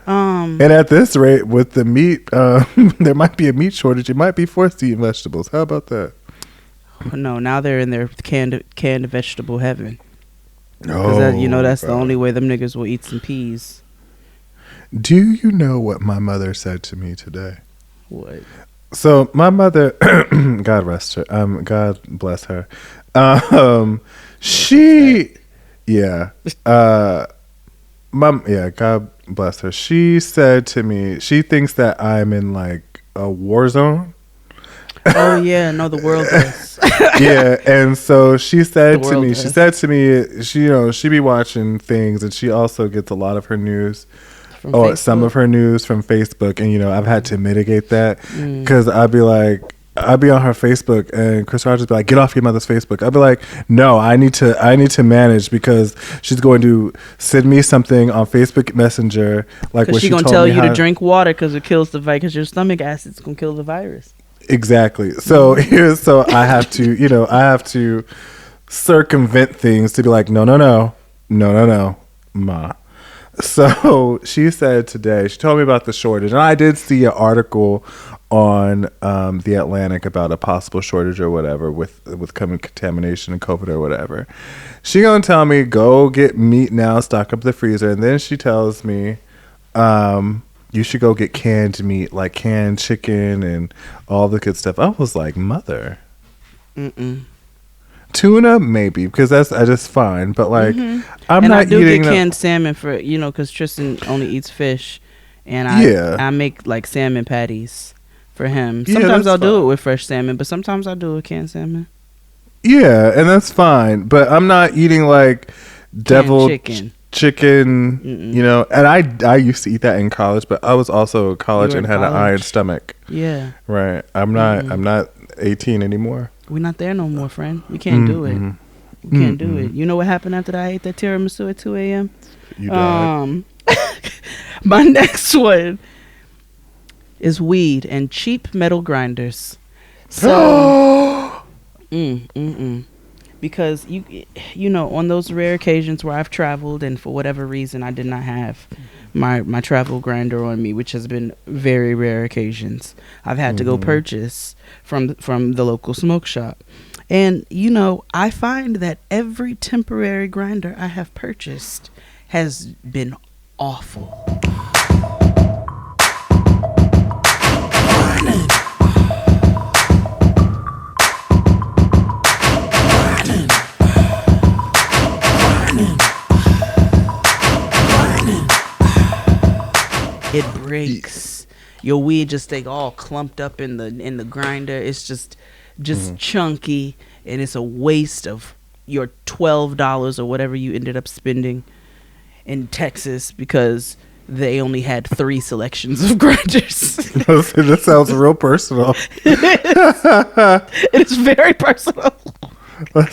And at this rate, with the meat, there might be a meat shortage. You might be forced to eat vegetables. How about that? No, now they're in their canned vegetable heaven. Oh, that's the only way them niggas will eat some peas. Do you know what my mother said to me today? What? So my mother, God rest her, God bless her. God bless her. She said to me, she thinks that I'm in like a war zone. Oh yeah, no, the world does. Yeah, and so she said to me, she be watching things, and she also gets a lot of her news. Some of her news from Facebook, and I've had to mitigate that because I'd be on her Facebook, and Chris Rogers be like, "Get off your mother's Facebook." I'd be like, "No, I need to manage because she's going to send me something on Facebook Messenger, like what she's gonna tell you to drink water because it kills the virus. Because your stomach acid's gonna kill the virus." Exactly. So I have to circumvent things to be like, no, ma. So she said today, she told me about the shortage, and I did see an article on the Atlantic about a possible shortage or whatever with coming contamination and COVID or whatever. She gonna tell me, go get meat now, stock up the freezer, and then she tells me you should go get canned meat, like canned chicken and all the good stuff. I was like, mother. Tuna, maybe, because that's just fine. But like, I'm not I do eating get canned salmon for because Tristan only eats fish, and I make like salmon patties for him. Sometimes I'll do it with fresh salmon, but sometimes I do it with canned salmon. Yeah, and that's fine. But I'm not eating like deviled chicken, And I used to eat that in college, but I was also in college and had an iron stomach. Yeah, right. I'm not 18 anymore. We're not there no more, friend. We can't do it. We can't do it. You know what happened after I ate that tiramisu at 2 a.m.? You died. My next one is weed and cheap metal grinders. So, because on those rare occasions where I've traveled and for whatever reason I did not have my travel grinder on me, which has been very rare occasions, I've had to go purchase from the local smoke shop. And I find that every temporary grinder I have purchased has been awful. It breaks. Your weed just stay all clumped up in the grinder. It's just chunky, and it's a waste of your $12 or whatever you ended up spending in Texas because they only had 3 selections of grinders. This sounds real personal. It's very personal.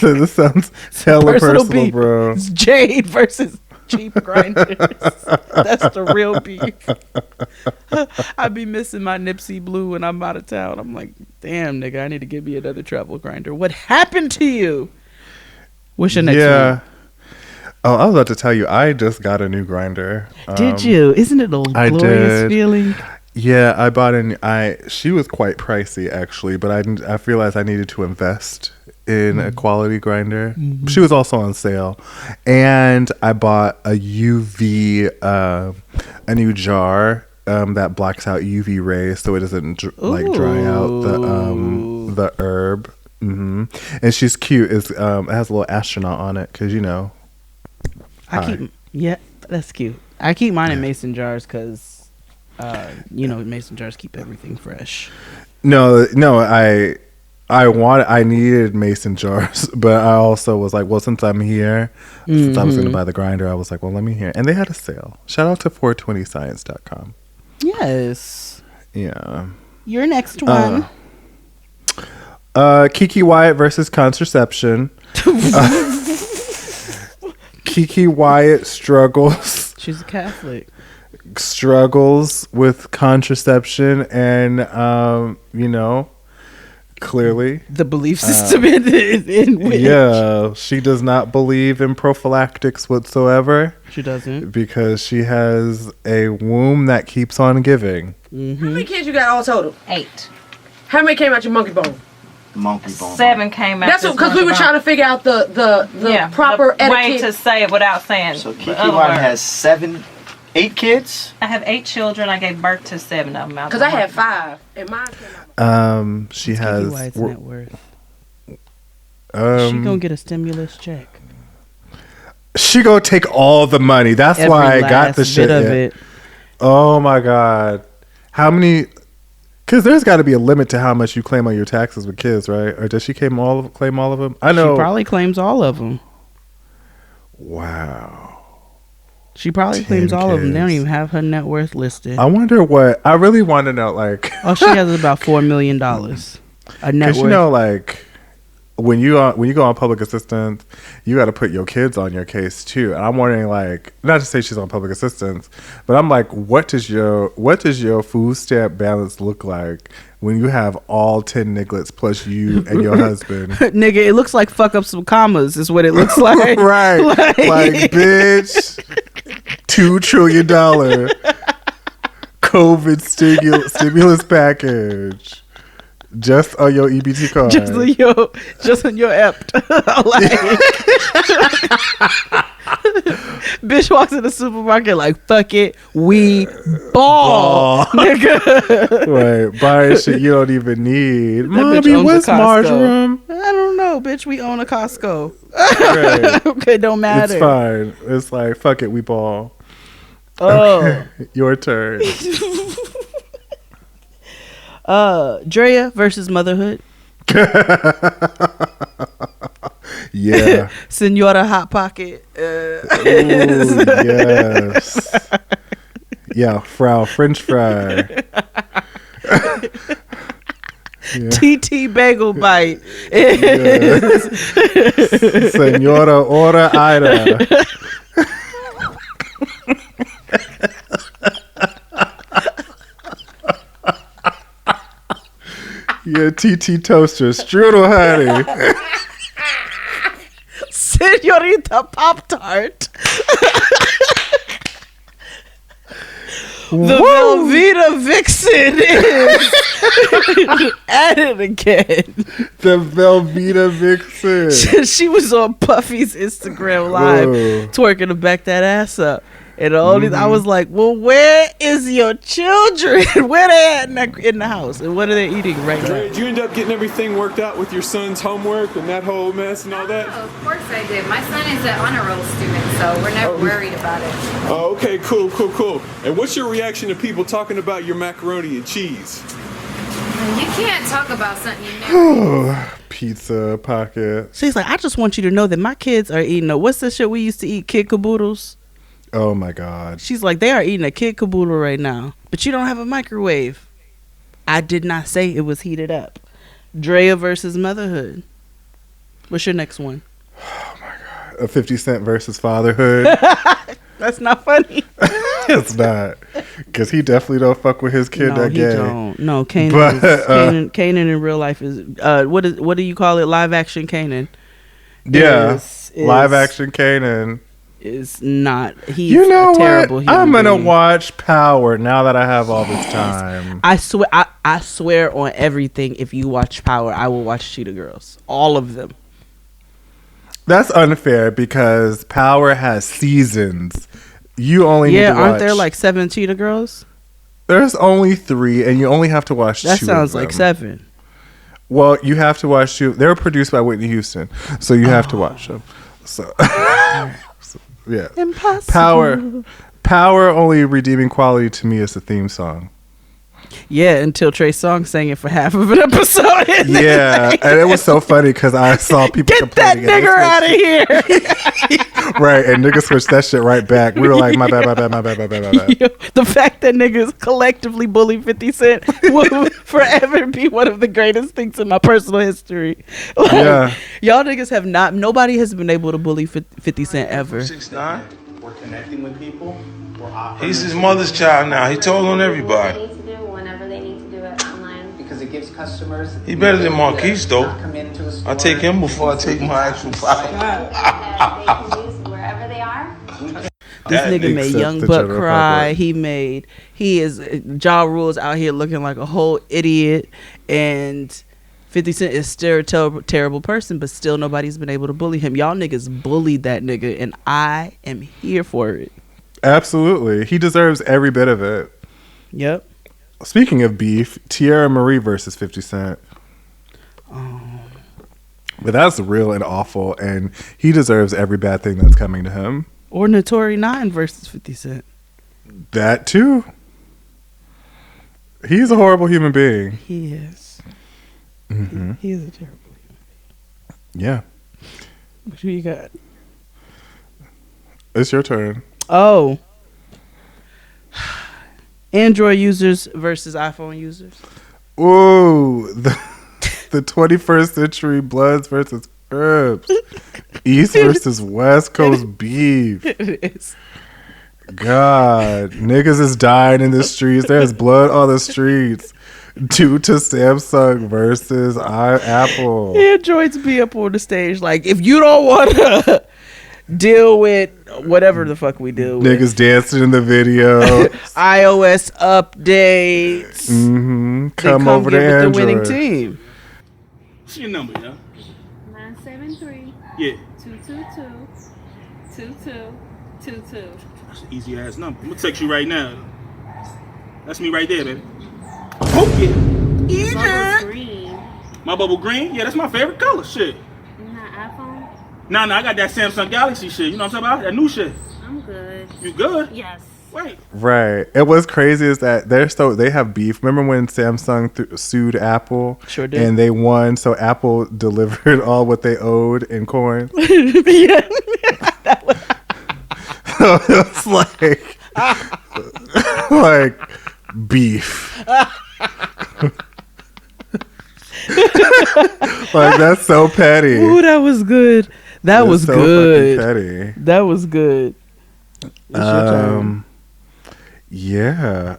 This sounds hella personal, bro. It's Jade versus cheap grinders. That's the real beef. I be missing my Nipsey Blue when I'm out of town. I'm like, damn, nigga, I need to give me another travel grinder. What happened to you? What's your next one? Oh, I was about to tell you, I just got a new grinder. Did you? Isn't it a glorious feeling? Yeah, I bought she was quite pricey actually, but I realized I needed to invest in a quality grinder. Mm-hmm. She was also on sale. And I bought a UV, a new jar that blocks out UV rays so it doesn't dry out the herb. Mm-hmm. And she's cute. It has a little astronaut on it because, that's cute. I keep mine in mason jars because, mason jars keep everything fresh. No, I needed mason jars, but I also was like, well, since I'm here, since I was going to buy the grinder, I was like, well, let me hear. And they had a sale. Shout out to 420science.com. Yes. Yeah. Your next one. Kiki Wyatt versus contraception. Kiki Wyatt struggles. She's a Catholic. Struggles with contraception and, clearly the belief system in which. Yeah, she does not believe in prophylactics whatsoever. She doesn't. Because she has a womb that keeps on giving. Mm-hmm. How many kids you got all total? 8. How many came out your monkey bone? Monkey bone. 7 came out. That's because we were trying to figure out the proper the way etiquette to say it without saying. So Kiki Wyatt has 8 kids. I have 8 children. I gave birth to 7 of them. Because I had 5, and mine came out. She has. Kiki Wyatt's net worth. She gonna get a stimulus check. She gonna take all the money. That's why I got the shit of it. Oh my god! How many? Because there's got to be a limit to how much you claim on your taxes with kids, right? Or does she claim all of them? I know she probably claims all of them. Wow. She probably claims all of them. They don't even have her net worth listed. I wonder what. I really want to know. Like, she has about $4 million. A net worth. When you go on public assistance, you got to put your kids on your case too. And I'm wondering, not to say she's on public assistance, but I'm like, what does your food stamp balance look like when you have all 10 nigglets plus you and your husband? Nigga, it looks like fuck up some commas is what it looks like. Right. Like, bitch, $2 trillion COVID stimulus package. Just on your EBT card. Just on your app. Bitch walks in the supermarket like, fuck it, we ball. Nigga. Right, buying shit you don't even need. Mommy, what's marjoram? I don't know, bitch. We own a Costco. Right. Okay, don't matter. It's fine. It's like, fuck it, we ball. Oh. Your turn. Drea versus motherhood. Yeah. Senora Hot Pocket. Ooh, yes. Yeah, Frau French fry. Yeah. TT Bagel Bite. Yes. Senora Ora Ida. Yeah, TT Toaster, strudel honey. Senorita Pop Tart. The Velveeta Vixen is at it again. The Velveeta Vixen. She was on Puffy's Instagram Live twerking to back that ass up. And I was like, well, where is your children? Where they at in the house? And what are they eating right now? Did you end up getting everything worked out with your son's homework and that whole mess and all that? Oh, of course I did. My son is an honor roll student, so we're never worried about it. Oh, okay, cool. And what's your reaction to people talking about your macaroni and cheese? You can't talk about something you never Pizza pocket. She's like, I just want you to know that my kids are eating what's the shit we used to eat, kid caboodles? Oh my God. She's like, they are eating a kid caboodle right now, but you don't have a microwave. I did not say it was heated up. Drea versus motherhood. What's your next one? Oh my God. A 50 Cent versus fatherhood. That's not funny. It's not. Because he definitely don't fuck with his kid that gay. Don't. No, Kanan in real life is what do you call it? Live action Kanan. Yeah. Live action Kanan is not. He's a terrible human I'm gonna being. watch Power now that I have all this time. I swear on everything. If you watch Power, I will watch Cheetah Girls. All of them. That's unfair because Power has seasons. You only need to watch. Aren't there like 7 Cheetah Girls? There's only 3, and you only have to watch 2 That sounds of them. like 7. Well, you have to watch 2. They were produced by Whitney Houston, so you have to watch them. So, yeah. Impossible. Power only redeeming quality to me is the theme song. Yeah, until Trey Songz sang it for half of an episode. Yeah, and it was so funny because I saw people get that nigger out of here. Right, and niggas switched that shit right back. We were like, my bad. Yo, the fact that niggas collectively bully 50 Cent will forever be one of the greatest things in my personal history. Like, Yeah. Y'all niggas have not, nobody has been able to bully 50 Cent ever. 6ix9ine. We're connecting with people. He's his mother's child now. He told on everybody. Whenever they need to do it online. Because it gives customers. He better than Marquise though. I take him before I take my actual file. That they can use wherever they are. This nigga made Young Buck cry. He is Ja Rule's out here looking like a whole idiot, and 50 Cent is still a terrible person, but still nobody's been able to bully him. Y'all niggas bullied that nigga, and I am here for it. Absolutely. He deserves every bit of it. Yep. Speaking of beef, Tierra Marie versus 50 Cent. But that's real and awful, and he deserves every bad thing that's coming to him. Or Notori 9 versus 50 Cent. That too. He's a horrible human being. He is. Mm-hmm. He is a terrible human being. Yeah. What you got? It's your turn. Oh. Android users versus iPhone users. Ooh, the 21st century Bloods versus Crips. East versus West Coast beef. It is. God, niggas is dying in the streets. There's blood on the streets due to Samsung versus Apple. Androids be up on the stage like, if you don't want to deal with whatever the fuck we deal with. Niggas dancing in the video. iOS updates. Mm-hmm. Come over to Android. The winning team. What's your number, yo? 973. Yeah. 222-2222. That's an easy ass number. I'm gonna text you right now. That's me right there, baby. Oh yeah. Easy. Green. My bubble green? Yeah, that's my favorite color. Shit. Not iPhone? Nah, I got that Samsung Galaxy shit. You know what I'm talking about? That new shit. I'm good. You good? Yes. Wait. Right. And what's crazy is that they have beef. Remember when Samsung sued Apple? Sure did. And they won, so Apple delivered all what they owed in coin. Yeah. So it's like beef. Like, that's so petty. Ooh, that was good. That was so good. Petty. That was good. Yeah.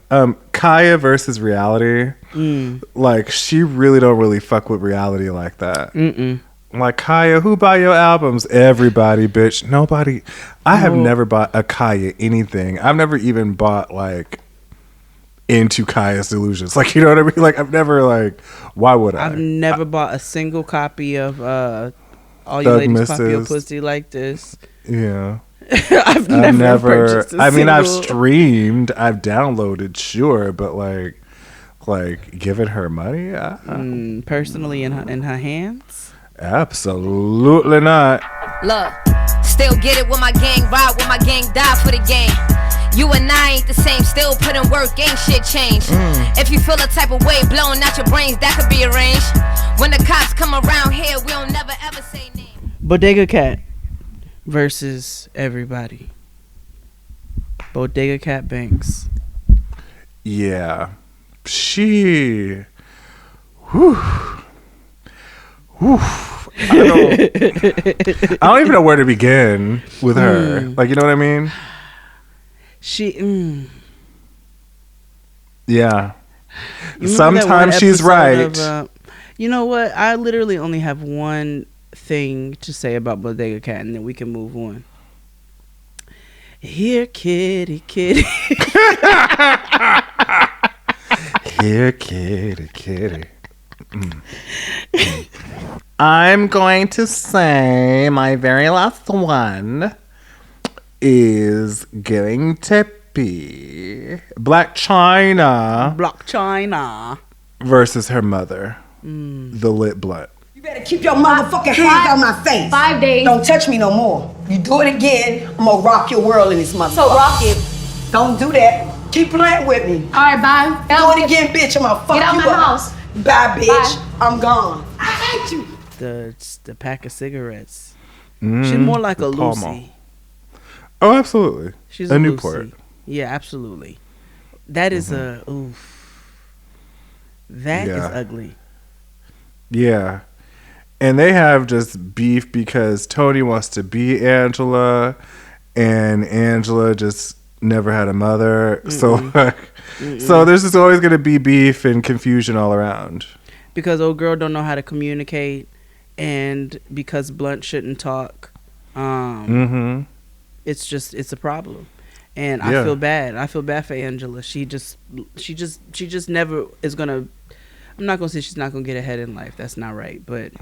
Kaya versus reality. Like, she really don't really fuck with reality like that. Mm-mm. Like, Kaya, who buy your albums? Everybody, bitch. Nobody. I have never bought a Kaya anything. I've never even bought, like, into Kaya's Delusions. Like, you know what I mean? Like, I've never, like, why would I? I've never bought a single copy of All You Thug Ladies Pop Your Misses. Pussy Like This. Yeah. I've never purchased a I mean, I've single- streamed, I've downloaded, sure, but like giving her money? Personally in her hands? Absolutely not. Look, still get it with my gang, ride with my gang, die for the game. You and I ain't the same, still putting work, ain't shit changed. If you feel a type of way blowing out your brains, that could be arranged. When the cops come around here, we don't never ever say name. Bodega Cat versus everybody. Bodega Cat Banks. Yeah. She. Whew. Whew. I don't even know where to begin with her. Like, you know what I mean? Yeah. Sometimes she's right. You know what? I literally only have one thing to say about Bodega Cat, and then we can move on. Here, kitty, kitty. Here, kitty, kitty. I'm going to say my very last one is getting tippy. Black China versus her mother, the lit blunt. You better keep your motherfucking hands on my face. 5 days. Don't touch me no more. You do it again, I'm gonna rock your world in this motherfucker. So rock it. Don't do that. Keep playing with me. All right, bye. Do it again, bitch. I'm gonna fuck you up. Get out my house. Bye, bitch. Bye. I'm gone. I hate you. The pack of cigarettes. She's more like a Lucy. Oh, absolutely. She's a a Newport. Lucy. Yeah, absolutely. That is a oof. That is ugly. Yeah. And they have just beef because Tony wants to be Angela and Angela just never had a mother. So so there's just always going to be beef and confusion all around. Because old girl don't know how to communicate, and because Blunt shouldn't talk. It's a problem. And I feel bad. I feel bad for Angela. She just never is going to, I'm not going to say she's not going to get ahead in life. That's not right, but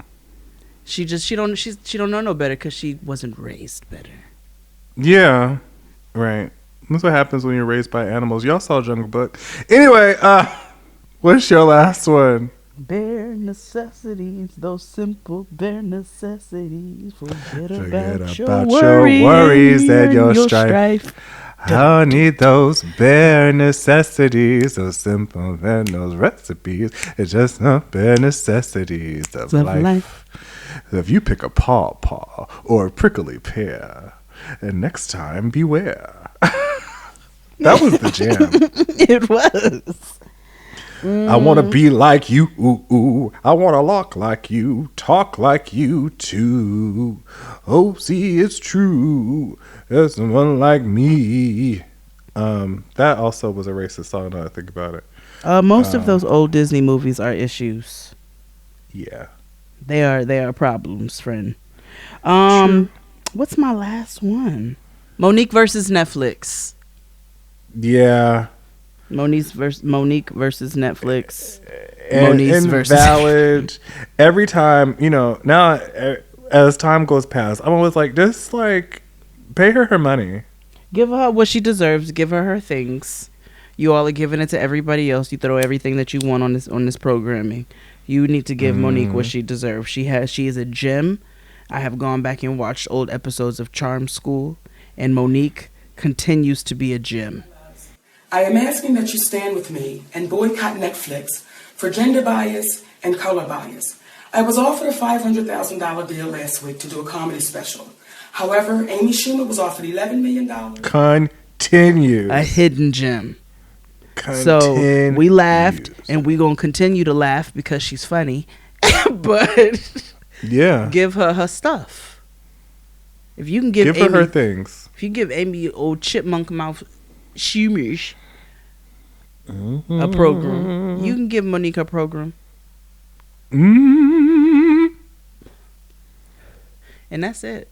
she don't know no better because she wasn't raised better. Yeah. Right. That's what happens when you're raised by animals. Y'all saw Jungle Book. Anyway, what's your last one? Bare necessities, those simple bare necessities. Forget about your worries and your strife. I need those bare necessities, those simple and those recipes. It's just the bare necessities of life. If you pick a paw or a prickly pear, and next time beware. That was the jam. It was. I want to be like you. I want to walk like you. Talk like you too. Oh, see, it's true. There's someone like me. That also was a racist song now I think about it. Most of those old Disney movies are issues. Yeah. They are problems, friend. What's my last one? Monique versus Netflix. Yeah. Monique versus Netflix. And valid. Every time, now as time goes past, I'm always like, just like pay her money. Give her what she deserves. Give her things. You all are giving it to everybody else. You throw everything that you want on this programming. You need to give Monique what she deserves. She is a gem. I have gone back and watched old episodes of Charm School, and Monique continues to be a gem. I am asking that you stand with me and boycott Netflix for gender bias and color bias. I was offered a $500,000 deal last week to do a comedy special. However, Amy Schumer was offered $11 million. Continue. A hidden gem. So we laughed, and we're going to continue to laugh because she's funny. But yeah, give her stuff. If you can give Amy, her things. If you give Amy old chipmunk mouth Schumers a program, you can give Monique a program. And that's it.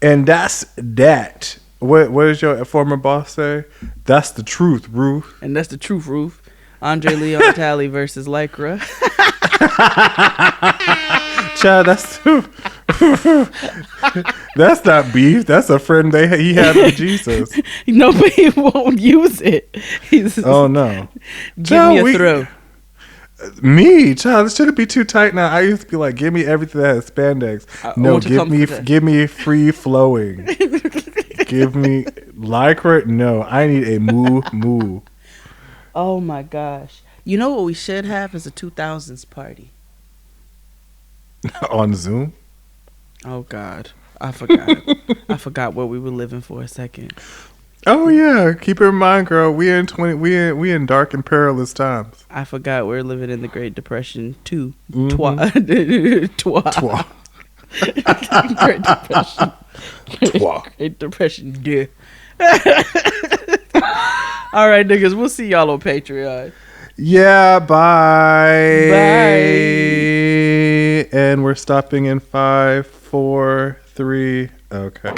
And that's that. What does your former boss say? That's the truth, Ruth. And that's the truth, Ruth. Andre Leon Talley versus Lycra. Child, that's not beef. That's a friend he had with Jesus. No, but he won't use it. Oh no! Give me a throw. Me, child, this shouldn't be too tight now. I used to be like, give me everything that has spandex. No, give me free flowing. Give me Lycra? No, I need a moo. Oh my gosh. You know what we should have is a 2000s party. On Zoom? Oh God. I forgot. I forgot what we were living for a second. Oh yeah. Keep it in mind, girl. We in dark and perilous times. I forgot we're living in the Great Depression too. Mm-hmm. Twa. Great Depression. Great Depression. Duh. All right, niggas. We'll see y'all on Patreon. Yeah. Bye. Bye. And we're stopping in 5, 4, 3. Okay.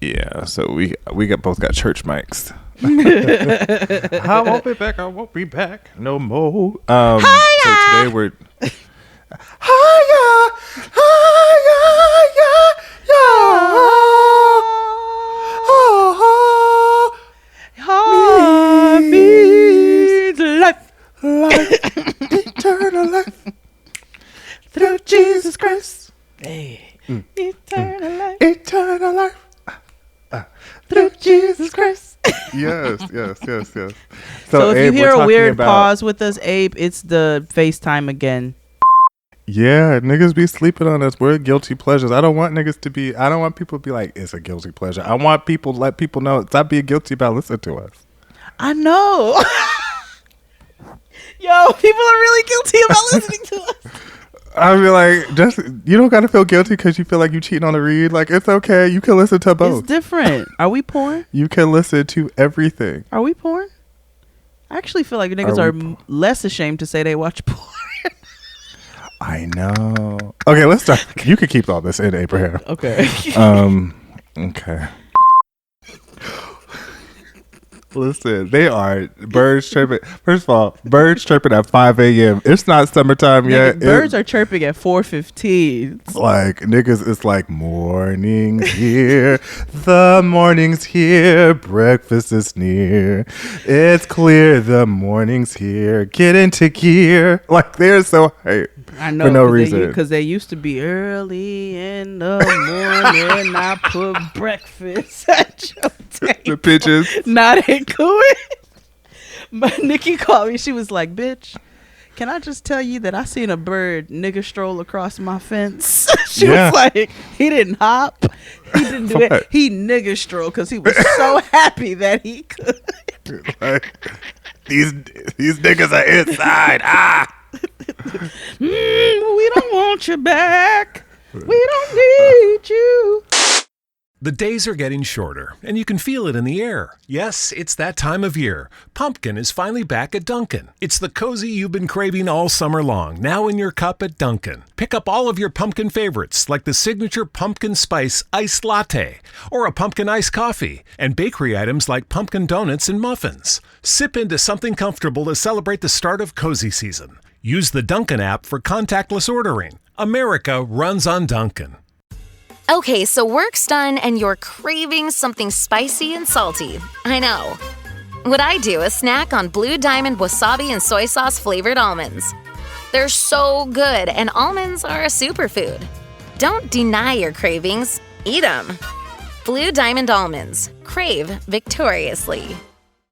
Yeah, so we both got church mics. I won't be back. I won't be back no more. So today we're eternal life through Jesus Christ. Hey, eternal life through Jesus Christ. Yes. So if Abe, you hear we're a weird talking about- pause with us, Abe, it's the FaceTime again. Yeah, niggas be sleeping on us. We're guilty pleasures. I don't want people to be like, it's a guilty pleasure. I want people to let people know, stop being guilty about listening to us. I know. Yo, people are really guilty about listening to us. I be like, you don't gotta feel guilty because you feel like you cheating on a read. Like, it's okay. You can listen to both. It's different. Are we porn? You can listen to everything. Are we porn? I actually feel like niggas are less ashamed to say they watch porn. I know. Okay, let's start. You can keep all this in, Abraham. Okay. Okay. Listen, they are birds chirping. First of all, birds chirping at 5 a.m. It's not summertime yet. Birds are chirping at 4:15. It's like, niggas, it's like, morning's here. The morning's here. Breakfast is near. It's clear the morning's here. Get into gear. Like, they're so hype. I know, for no reason. Because they used to be early in the morning. I put breakfast at your table. The bitches. Not ain't cool. But Nikki called me. She was like, bitch, can I just tell you that I seen a bird nigga stroll across my fence? She was like, he didn't hop. He didn't do it. He nigga strolled because he was so happy that he could. Like, these niggas are inside. We don't want you back. We don't need you. The days are getting shorter, and you can feel it in the air. Yes, it's that time of year. Pumpkin is finally back at Dunkin'. It's the cozy you've been craving all summer long, now in your cup at Dunkin'. Pick up all of your pumpkin favorites, like the signature pumpkin spice iced latte, or a pumpkin iced coffee, and bakery items like pumpkin donuts and muffins. Sip into something comfortable to celebrate the start of cozy season. Use the Dunkin' app for contactless ordering. America runs on Dunkin'. Okay, so work's done and you're craving something spicy and salty. I know. What I do is snack on Blue Diamond wasabi and soy sauce flavored almonds. They're so good, and almonds are a superfood. Don't deny your cravings. Eat them. Blue Diamond almonds. Crave victoriously.